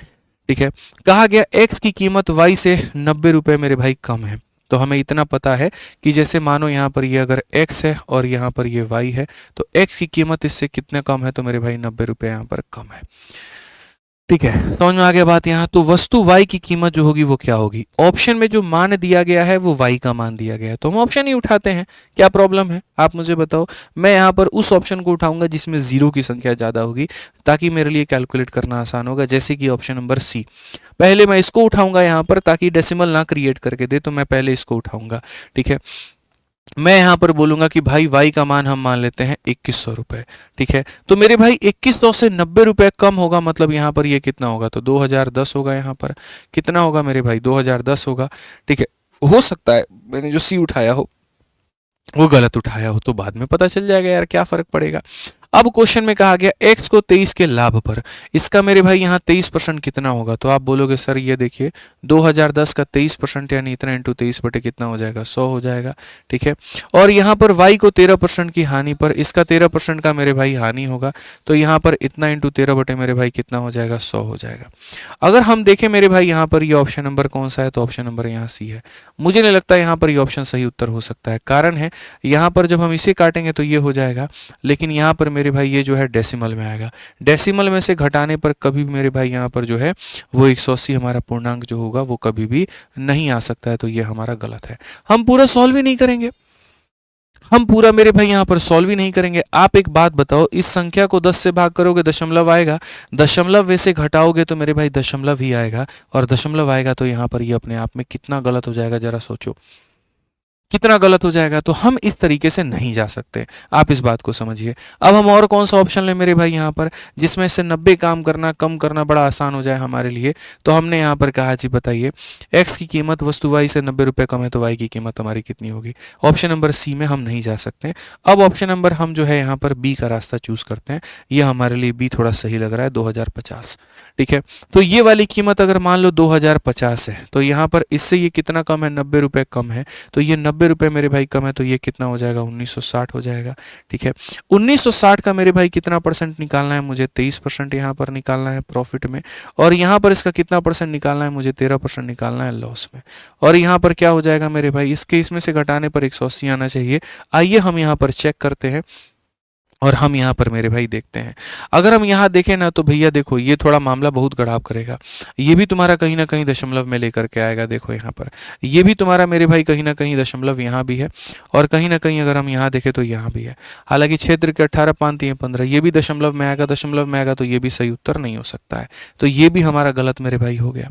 ठीक है, कहा गया एक्स की कीमत वाई से 90 रुपए मेरे भाई कम है। तो हमें इतना पता है कि जैसे मानो यहाँ पर ये अगर x है और यहाँ पर ये y है, तो x की कीमत इससे कितने कम है? तो मेरे भाई 90 रुपए यहाँ पर कम है। ठीक है, समझ में आ गया बात यहाँ? तो वस्तु y की कीमत जो होगी वो क्या होगी? ऑप्शन में जो मान दिया गया है वो y का मान दिया गया है, तो हम ऑप्शन ही उठाते हैं। क्या प्रॉब्लम है आप मुझे बताओ? मैं यहाँ पर उस ऑप्शन को उठाऊंगा जिसमें 0 की संख्या ज़्यादा होगी, ताकि मेरे लिए कैलकुलेट करना आसान होगा, जैसे कि ऑप्शन नंबर सी। पहले मैं इसको उठाऊंगा यहाँ पर, ताकि डेसिमल ना क्रिएट करके दे, तो मैं पहले इसको उठाऊंगा। ठीक है, मैं यहाँ पर बोलूंगा कि भाई वाई का मान हम मान लेते हैं 2100 रुपए। ठीक है, तो मेरे भाई 2100 से 90 रुपए कम होगा, मतलब यहाँ पर ये कितना होगा? तो 2010 होगा। यहाँ पर कितना होगा मेरे भाई? 2010 होगा। ठीक है, हो सकता है मैंने जो सी उठाया हो वो गलत उठाया हो, तो बाद में पता चल जाएगा यार, क्या फर्क पड़ेगा। अब क्वेश्चन में कहा गया x को 23 के लाभ पर, इसका मेरे भाई यहाँ 23% कितना होगा, तो आप बोलोगे सर ये देखिए 2010 का 23% यानी इतना इंटू 23 बटे कितना हो जाएगा 100 हो जाएगा, ठीक है। और यहाँ पर y को 13% की हानि पर, इसका 13% का मेरे भाई हानि होगा, तो यहाँ पर इतना इंटू 13 बटे मेरे भाई कितना हो जाएगा 100 हो जाएगा। अगर हम देखें मेरे भाई यहाँ पर ये ऑप्शन नंबर कौन सा है, तो ऑप्शन नंबर यहाँ सी है। मुझे नहीं लगता यहाँ पर ये ऑप्शन सही उत्तर हो सकता है, कारण है यहाँ पर जब हम इसे काटेंगे तो ये हो जाएगा, लेकिन यहाँ पर मेरे भाई ये जो है डेसिमल में आएगा, डेसिमल में से घटाने पर कभी भी मेरे भाई यहाँ पर जो है वो 180 हमारा पूर्णांक जो होगा वो कभी भी नहीं आ सकता है, तो ये हमारा गलत है। हम पूरा सॉल्व ही नहीं करेंगे, हम पूरा मेरे भाई यहाँ पर सॉल्व ही नहीं करेंगे। आप एक बात बताओ, इस संख्या को 10 से भाग करोगे दशमलव आएगा, दशमलव वैसे घटाओगे तो मेरे भाई दशमलव ही आएगा, और दशमलव आएगा तो यहाँ पर ये अपने आप में कितना गलत हो जाएगा, जरा सोचो कितना गलत हो जाएगा। तो हम इस तरीके से नहीं जा सकते, आप इस बात को समझिए। अब हम और कौन सा ऑप्शन लें मेरे भाई यहाँ पर, जिसमें से 90 काम करना कम करना बड़ा आसान हो जाए हमारे लिए। तो हमने यहाँ पर कहा जी बताइए, x की कीमत वस्तु y से 90 रुपये कम है तो y की कीमत हमारी कितनी होगी। ऑप्शन नंबर सी में हम नहीं जा सकते। अब ऑप्शन नंबर हम जो है यहाँ पर बी का रास्ता चूज करते हैं, यह हमारे लिए बी थोड़ा सही लग रहा है, 2050, ठीक है। तो ये वाली कीमत अगर मान लो 2050 है, तो यहाँ पर इससे ये कितना कम है, 90 रुपये कम है, तो ये 90 रुपये मेरे भाई कम है, तो ये कितना हो जाएगा 1960 हो जाएगा, ठीक है। 1960 का मेरे भाई कितना परसेंट निकालना है मुझे, 23% यहाँ पर निकालना है प्रॉफिट में, और यहाँ पर इसका कितना परसेंट निकालना है मुझे, 13% निकालना है लॉस में। और यहाँ पर क्या हो जाएगा मेरे भाई, इसके इसमें से घटाने पर 180 आना चाहिए। आइए हम यहाँ पर चेक करते हैं, और हम यहाँ पर मेरे भाई देखते हैं। अगर हम यहाँ देखें ना तो भैया देखो ये थोड़ा मामला बहुत गड़ाव करेगा, ये भी तुम्हारा कहीं ना कहीं दशमलव में लेकर के आएगा। देखो यहाँ पर ये भी तुम्हारा मेरे भाई कहीं ना कहीं दशमलव यहाँ भी है, और कहीं ना कहीं अगर हम यहाँ देखें तो यहाँ भी है। हालांकि क्षेत्र के 18 5 3 15 ये भी दशमलव में आएगा, दशमलव में आएगा तो ये भी सही उत्तर नहीं हो सकता है, तो ये भी हमारा गलत मेरे भाई हो गया,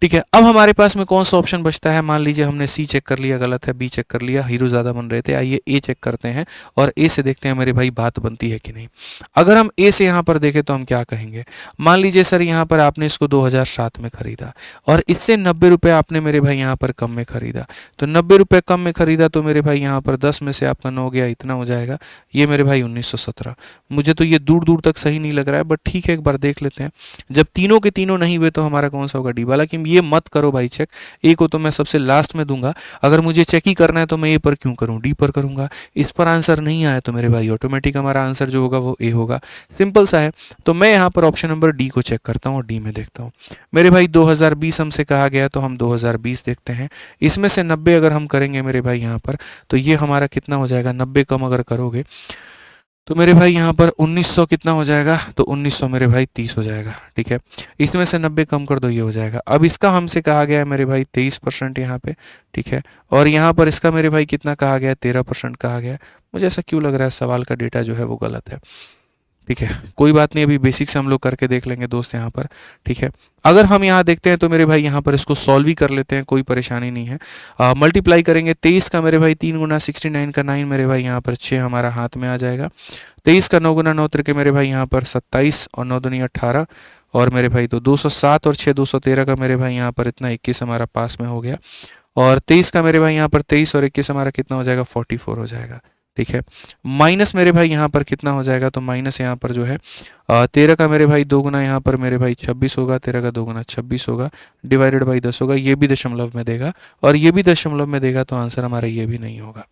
ठीक है। अब हमारे पास में कौन सा ऑप्शन बचता है, मान लीजिए हमने सी चेक कर लिया गलत है, बी चेक कर लिया हीरो ज़्यादा बन रहे थे, आइए ए चेक करते हैं, और ए से देखते हैं मेरे भाई बात बनती है कि नहीं। अगर हम ए से यहाँ पर देखें तो हम क्या कहेंगे, मान लीजिए सर यहाँ पर आपने इसको 2007 में खरीदा, और इससे 90 रुपये आपने मेरे भाई यहाँ पर कम में खरीदा, तो 90 रुपये कम में खरीदा तो मेरे भाई यहाँ पर 10 में से आपका 9 गया, इतना हो जाएगा, ये मेरे भाई 1917। मुझे तो ये दूर दूर तक सही नहीं लग रहा है, बट ठीक है एक बार देख लेते हैं। जब तीनों के तीनों नहीं हुए तो हमारा कौन सा होगा, डी वाला। कि ये मत करो भाई चेक, ए को तो मैं सबसे लास्ट में दूंगा, अगर मुझे चेक ही करना है तो मैं ए पर क्यों करूं, डी पर करूंगा। इस पर आंसर नहीं आया तो मेरे भाई ऑटोमेटिक हमारा आंसर जो होगा वो ए होगा, सिंपल सा है। तो मैं यहाँ पर ऑप्शन नंबर डी को चेक करता हूँ और डी में देखता हूँ। मेरे भाई 2020 हमसे कहा गया तो हम 2020 देखते हैं, इसमें से 90 अगर हम करेंगे मेरे भाई यहाँ पर, तो ये हमारा कितना हो जाएगा, 90 कम अगर करोगे तो मेरे भाई यहाँ पर 1900 कितना हो जाएगा, तो 1900 मेरे भाई 30 हो जाएगा, ठीक है। इसमें से 90 कम कर दो, ये हो जाएगा। अब इसका हमसे कहा गया है मेरे भाई 23% यहाँ पे, ठीक है, और यहाँ पर इसका मेरे भाई कितना कहा गया है, 13% कहा गया है। मुझे ऐसा क्यों लग रहा है सवाल का डेटा जो है वो गलत है, ठीक है, कोई बात नहीं, अभी बेसिक से हम लोग करके देख लेंगे दोस्त यहाँ पर, ठीक है। अगर हम यहाँ देखते हैं तो मेरे भाई यहाँ पर इसको सॉल्व ही कर लेते हैं, कोई परेशानी नहीं है। मल्टीप्लाई करेंगे 23 का मेरे भाई 3 गुना 69 का 9 मेरे भाई यहाँ पर 6 हमारा हाथ में आ जाएगा। 23 का 9 गुना 9 के मेरे भाई यहाँ पर 27 और 9 दूनी 18, और मेरे भाई तो 207 और 6 213 का मेरे भाई यहाँ पर इतना 21 हमारा पास में हो गया। और 23 का मेरे भाई यहाँ पर 23 और 21 हमारा कितना हो जाएगा, 44 हो जाएगा, ठीक है। माइनस मेरे भाई यहाँ पर कितना हो जाएगा, तो माइनस यहाँ पर जो है 13 का मेरे भाई 2 गुना यहाँ पर मेरे भाई 26 होगा, 13 का 2 गुना 26 होगा, डिवाइडेड बाई 10 होगा, ये भी दशमलव में देगा और ये भी दशमलव में देगा, तो आंसर हमारा ये भी नहीं होगा,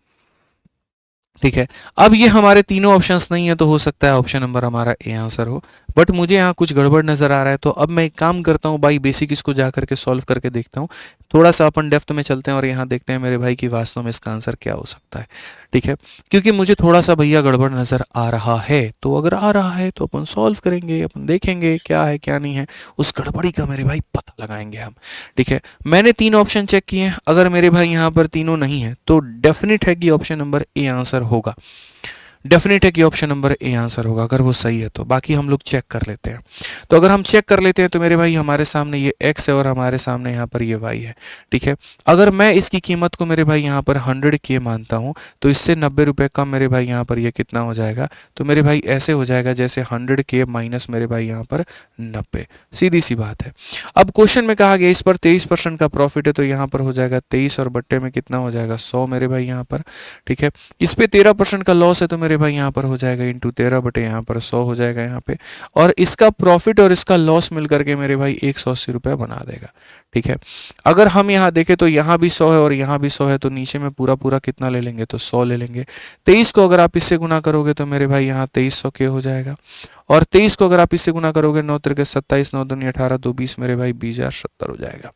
ठीक है। अब ये हमारे तीनों ऑप्शंस नहीं है, तो हो सकता है ऑप्शन नंबर हमारा ए आंसर हो, बट मुझे यहाँ कुछ गड़बड़ नज़र आ रहा है। तो अब मैं एक काम करता हूँ भाई, बेसिक इसको जा करके सॉल्व करके देखता हूँ, थोड़ा सा अपन डेप्थ में चलते हैं और यहाँ देखते हैं मेरे भाई कि वास्तव में इसका आंसर क्या हो सकता है, ठीक है। क्योंकि मुझे थोड़ा सा भैया गड़बड़ नज़र आ रहा है, तो अगर आ रहा है तो अपन सॉल्व करेंगे, अपन देखेंगे क्या है क्या नहीं है, उस गड़बड़ी का मेरे भाई पता लगाएंगे हम, ठीक है। मैंने 3 ऑप्शन चेक किए हैं, अगर मेरे भाई यहाँ पर तीनों नहीं है तो डेफिनेट है कि ऑप्शन नंबर ए आंसर होगा, डेफिनेट है कि ऑप्शन नंबर ए आंसर होगा अगर वो सही है तो। बाकी हम लोग चेक कर लेते हैं। तो अगर हम चेक कर लेते हैं तो मेरे भाई हमारे सामने ये x है और हमारे सामने यहाँ पर ये y है, ठीक है। अगर मैं इसकी कीमत को मेरे भाई यहाँ पर 100K मानता हूँ तो इससे 90 रुपये कम मेरे भाई यहाँ पर ये कितना हो जाएगा, तो मेरे भाई ऐसे हो जाएगा जैसे 100K माइनस मेरे भाई यहाँ पर 90, सीधी सी बात है। अब क्वेश्चन में कहा गया इस पर 23% का प्रॉफिट है, तो यहाँ पर हो जाएगा 23 और बट्टे में कितना हो जाएगा 100 मेरे भाई यहाँ पर, ठीक है। इस पर 13% का लॉस है तो मेरे मेरे भाई यहाँ पर हो जाएगा इंटू 13 बटे यहाँ पर 100 हो जाएगा यहाँ पे, और इसका प्रॉफिट और इसका लॉस मिल करके मेरे भाई 180 रुपये बना देगा। ठीक है, अगर हम यहाँ देखें तो यहाँ भी 100 है और यहाँ भी 100 है, तो नीचे में पूरा पूरा कितना ले लेंगे, तो 100 ले लेंगे। 23 को अगर आप इससे गुना करोगे तो मेरे भाई यहाँ 2300 के हो जाएगा, और 23 को अगर आप इससे गुना करोगे 9 त्रिके 27, 9 दूनी 18, 2 20 मेरे भाई 20,070 हो जाएगा।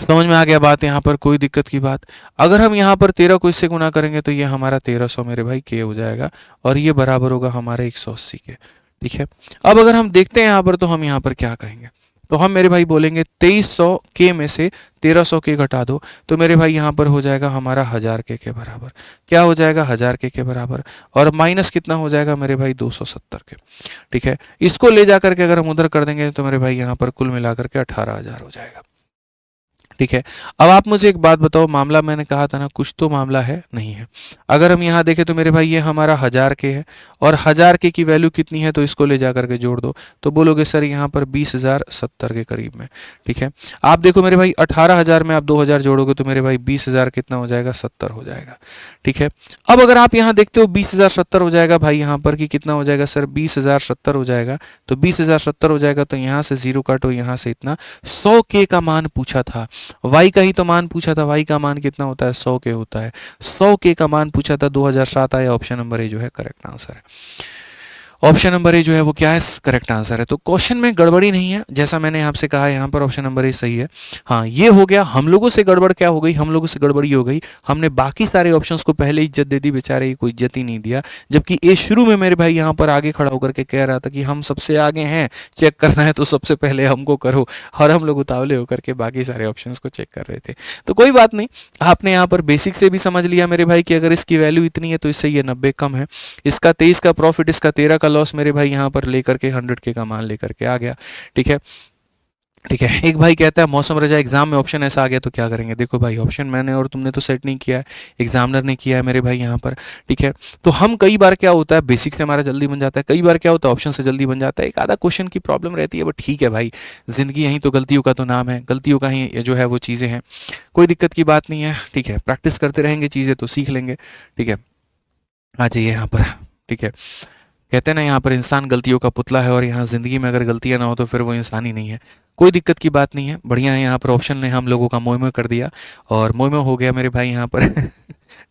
समझ में आ गया बात, यहाँ पर कोई दिक्कत की बात। अगर हम यहाँ पर 13 को इससे गुना करेंगे तो ये हमारा 1300 मेरे भाई के हो जाएगा, और ये बराबर होगा हमारे 180 के। ठीक है, अब अगर हम देखते हैं यहाँ पर तो हम यहाँ पर क्या कहेंगे, तो हम मेरे भाई बोलेंगे 2300 के में से 1300 के घटा दो, तो मेरे भाई यहाँ पर हो जाएगा हमारा 1000 के बराबर। क्या हो जाएगा, 1000 के बराबर, और माइनस कितना हो जाएगा मेरे भाई 270 के। ठीक है, इसको ले जा करके अगर हम उधर कर देंगे तो मेरे भाई यहाँ पर कुल मिलाकर के 18,000 हो जाएगा। ठीक है, अब आप मुझे एक बात बताओ, मामला मैंने कहा था ना कुछ तो मामला है, नहीं है। अगर हम यहाँ देखें तो मेरे भाई ये हमारा 1000 के है, और 1000 के की वैल्यू कितनी है, तो इसको ले जा करके जोड़ दो, तो बोलोगे सर यहाँ पर 20,070 के करीब में। ठीक है, आप देखो मेरे भाई 18,000 में आप 2000 जोड़ोगे तो मेरे भाई 20,000 कितना हो जाएगा, 70 हो जाएगा। ठीक है, अब अगर आप यहाँ देखते हो 20,070 हो जाएगा भाई, यहाँ पर कि कितना हो जाएगा सर, 20,070 हो जाएगा, तो 20,070 हो जाएगा, तो यहाँ से 0 काटो, यहाँ से इतना 100 के का मान पूछा था, y का ही तो मान पूछा था, y का मान कितना होता है, 100 के होता है, 100 के का मान पूछा था, 2007 आया। ऑप्शन नंबर ए जो है करेक्ट आंसर है, ऑप्शन नंबर ए जो है वो क्या है, करेक्ट आंसर है। तो क्वेश्चन में गड़बड़ी नहीं है, जैसा मैंने आपसे कहा यहाँ पर ऑप्शन नंबर ए सही है। हाँ, ये हो गया, हम लोगों से गड़बड़ क्या हो गई, हम लोगों से गड़बड़ी हो गई, हमने बाकी सारे ऑप्शंस को पहले इज्जत दे दी, बेचारे कोई इज्जत ही नहीं दिया, जबकि ए शुरू में मेरे भाई यहाँ पर आगे खड़ा होकर के कह रहा था कि हम सबसे आगे हैं, चेक करना है तो सबसे पहले हमको करो, और हम लोग उतावले होकर के बाकी सारे ऑप्शंस को चेक कर रहे थे। तो कोई बात नहीं, आपने यहाँ पर बेसिक से भी समझ लिया मेरे भाई कि अगर इसकी वैल्यू इतनी है तो इससे ये 90 कम है, इसका 23 का प्रॉफिट, इसका 13 का लॉस मेरे भाई यहाँ पर लेकर के 100 के का मान लेकर के आ गया। ठीक है, ठीक है। एक भाई कहता है मौसम रजा एग्जाम में ऑप्शन ऐसा आ गया तो क्या करेंगे। देखो भाई, ऑप्शन मैंने और तुमने तो सेट नहीं किया है, एग्जामिनर ने किया है मेरे भाई यहाँ पर। ठीक है, तो हम कई बार क्या होता है, बेसिक से हमारा जल्दी बन जाता है, कई बार क्या होता है ऑप्शन से जल्दी बन जाता है, एक आधा क्वेश्चन की प्रॉब्लम रहती है, बट ठीक है भाई, जिंदगी यहीं तो गलतियों का तो नाम है, गलतियों का ही जो है वो चीज़ें हैं, कोई दिक्कत की बात नहीं है। ठीक है, प्रैक्टिस करते रहेंगे चीज़ें तो सीख लेंगे। ठीक है, आ जाइए यहाँ पर। ठीक है, कहते हैं ना यहाँ पर इंसान गलतियों का पुतला है, और यहाँ ज़िंदगी में अगर गलतियाँ ना हो तो फिर वो इंसान ही नहीं है। कोई दिक्कत की बात नहीं है, बढ़िया है। यहाँ पर ऑप्शन ने हम लोगों का मोह कर दिया, और मोह हो गया मेरे भाई यहाँ पर।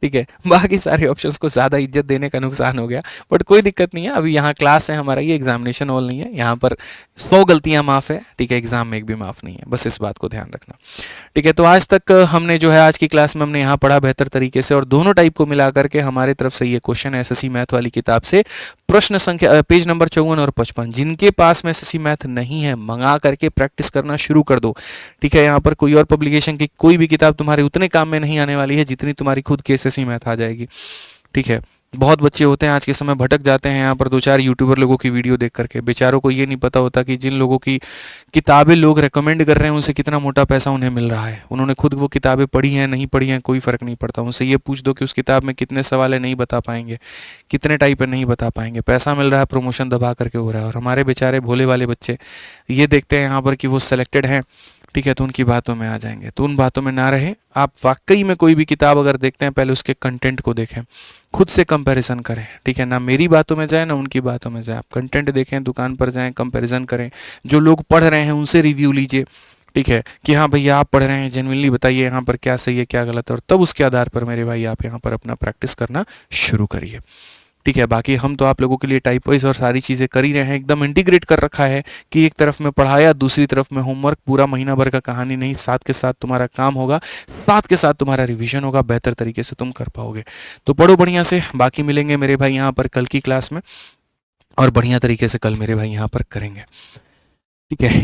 ठीक है, बाकी सारे ऑप्शंस को ज़्यादा इज्जत देने का नुकसान हो गया, बट कोई दिक्कत नहीं है। अभी यहाँ क्लास है हमारा, ये एग्जामिनेशन हॉल नहीं है, यहाँ पर 100 गलतियाँ माफ़ है। ठीक है, एग्जाम में एक भी माफ़ नहीं है, बस इस बात को ध्यान रखना। ठीक है, तो आज तक हमने जो है आज की क्लास में हमने यहाँ पढ़ा बेहतर तरीके से, और दोनों टाइप को मिला करके हमारे तरफ से ये क्वेश्चन है एसएससी मैथ वाली किताब से, प्रश्न संख्या पेज नंबर 54 और 55। जिनके पास में एसएससी मैथ नहीं है, मंगा करके प्रैक्टिस करना शुरू कर दो। ठीक है, यहाँ पर कोई और पब्लिकेशन की कोई भी किताब तुम्हारे उतने काम में नहीं आने वाली है जितनी तुम्हारी खुद की एसएससी मैथ आ जाएगी। ठीक है, बहुत बच्चे होते हैं आज के समय भटक जाते हैं यहाँ पर 2-4 यूट्यूबर लोगों की वीडियो देख करके, बेचारों को ये नहीं पता होता कि जिन लोगों की किताबें लोग रेकमेंड कर रहे हैं उनसे कितना मोटा पैसा उन्हें मिल रहा है। उन्होंने खुद वो किताबें पढ़ी हैं नहीं पढ़ी हैं कोई फ़र्क नहीं पड़ता, उनसे ये पूछ दो कि उस किताब में कितने सवाल है, नहीं बता पाएंगे, कितने टाइप है नहीं बता पाएंगे, पैसा मिल रहा है, प्रमोशन दबा करके हो रहा है। और हमारे बेचारे भोले वाले बच्चे ये देखते हैं यहाँ पर कि वो सेलेक्टेड हैं, ठीक है, तो उनकी बातों में आ जाएंगे। तो उन बातों में ना रहे, आप वाकई में कोई भी किताब अगर देखते हैं पहले उसके कंटेंट को देखें, खुद से कंपैरिजन करें। ठीक है, ना मेरी बातों में जाए ना उनकी बातों में जाए, आप कंटेंट देखें, दुकान पर जाएं, कंपैरिजन करें, जो लोग पढ़ रहे हैं उनसे रिव्यू लीजिए। ठीक है, कि हाँ भैया आप पढ़ रहे हैं, जेन्युइनली बताइए यहाँ पर क्या सही है क्या गलत है, और तब उसके आधार पर मेरे भाई आप यहाँ पर अपना प्रैक्टिस करना शुरू करिए। ठीक है, बाकी हम तो आप लोगों के लिए टाइप वाइज और सारी चीज़ें कर ही रहे हैं, एकदम इंटीग्रेट कर रखा है कि एक तरफ में पढ़ाया, दूसरी तरफ में होमवर्क, पूरा महीना भर का कहानी नहीं, साथ के साथ तुम्हारा काम होगा, साथ के साथ तुम्हारा रिवीजन होगा, बेहतर तरीके से तुम कर पाओगे। तो पढ़ो बढ़िया से, बाकी मिलेंगे मेरे भाई यहाँ पर कल की क्लास में, और बढ़िया तरीके से कल मेरे भाई यहाँ पर करेंगे। ठीक है।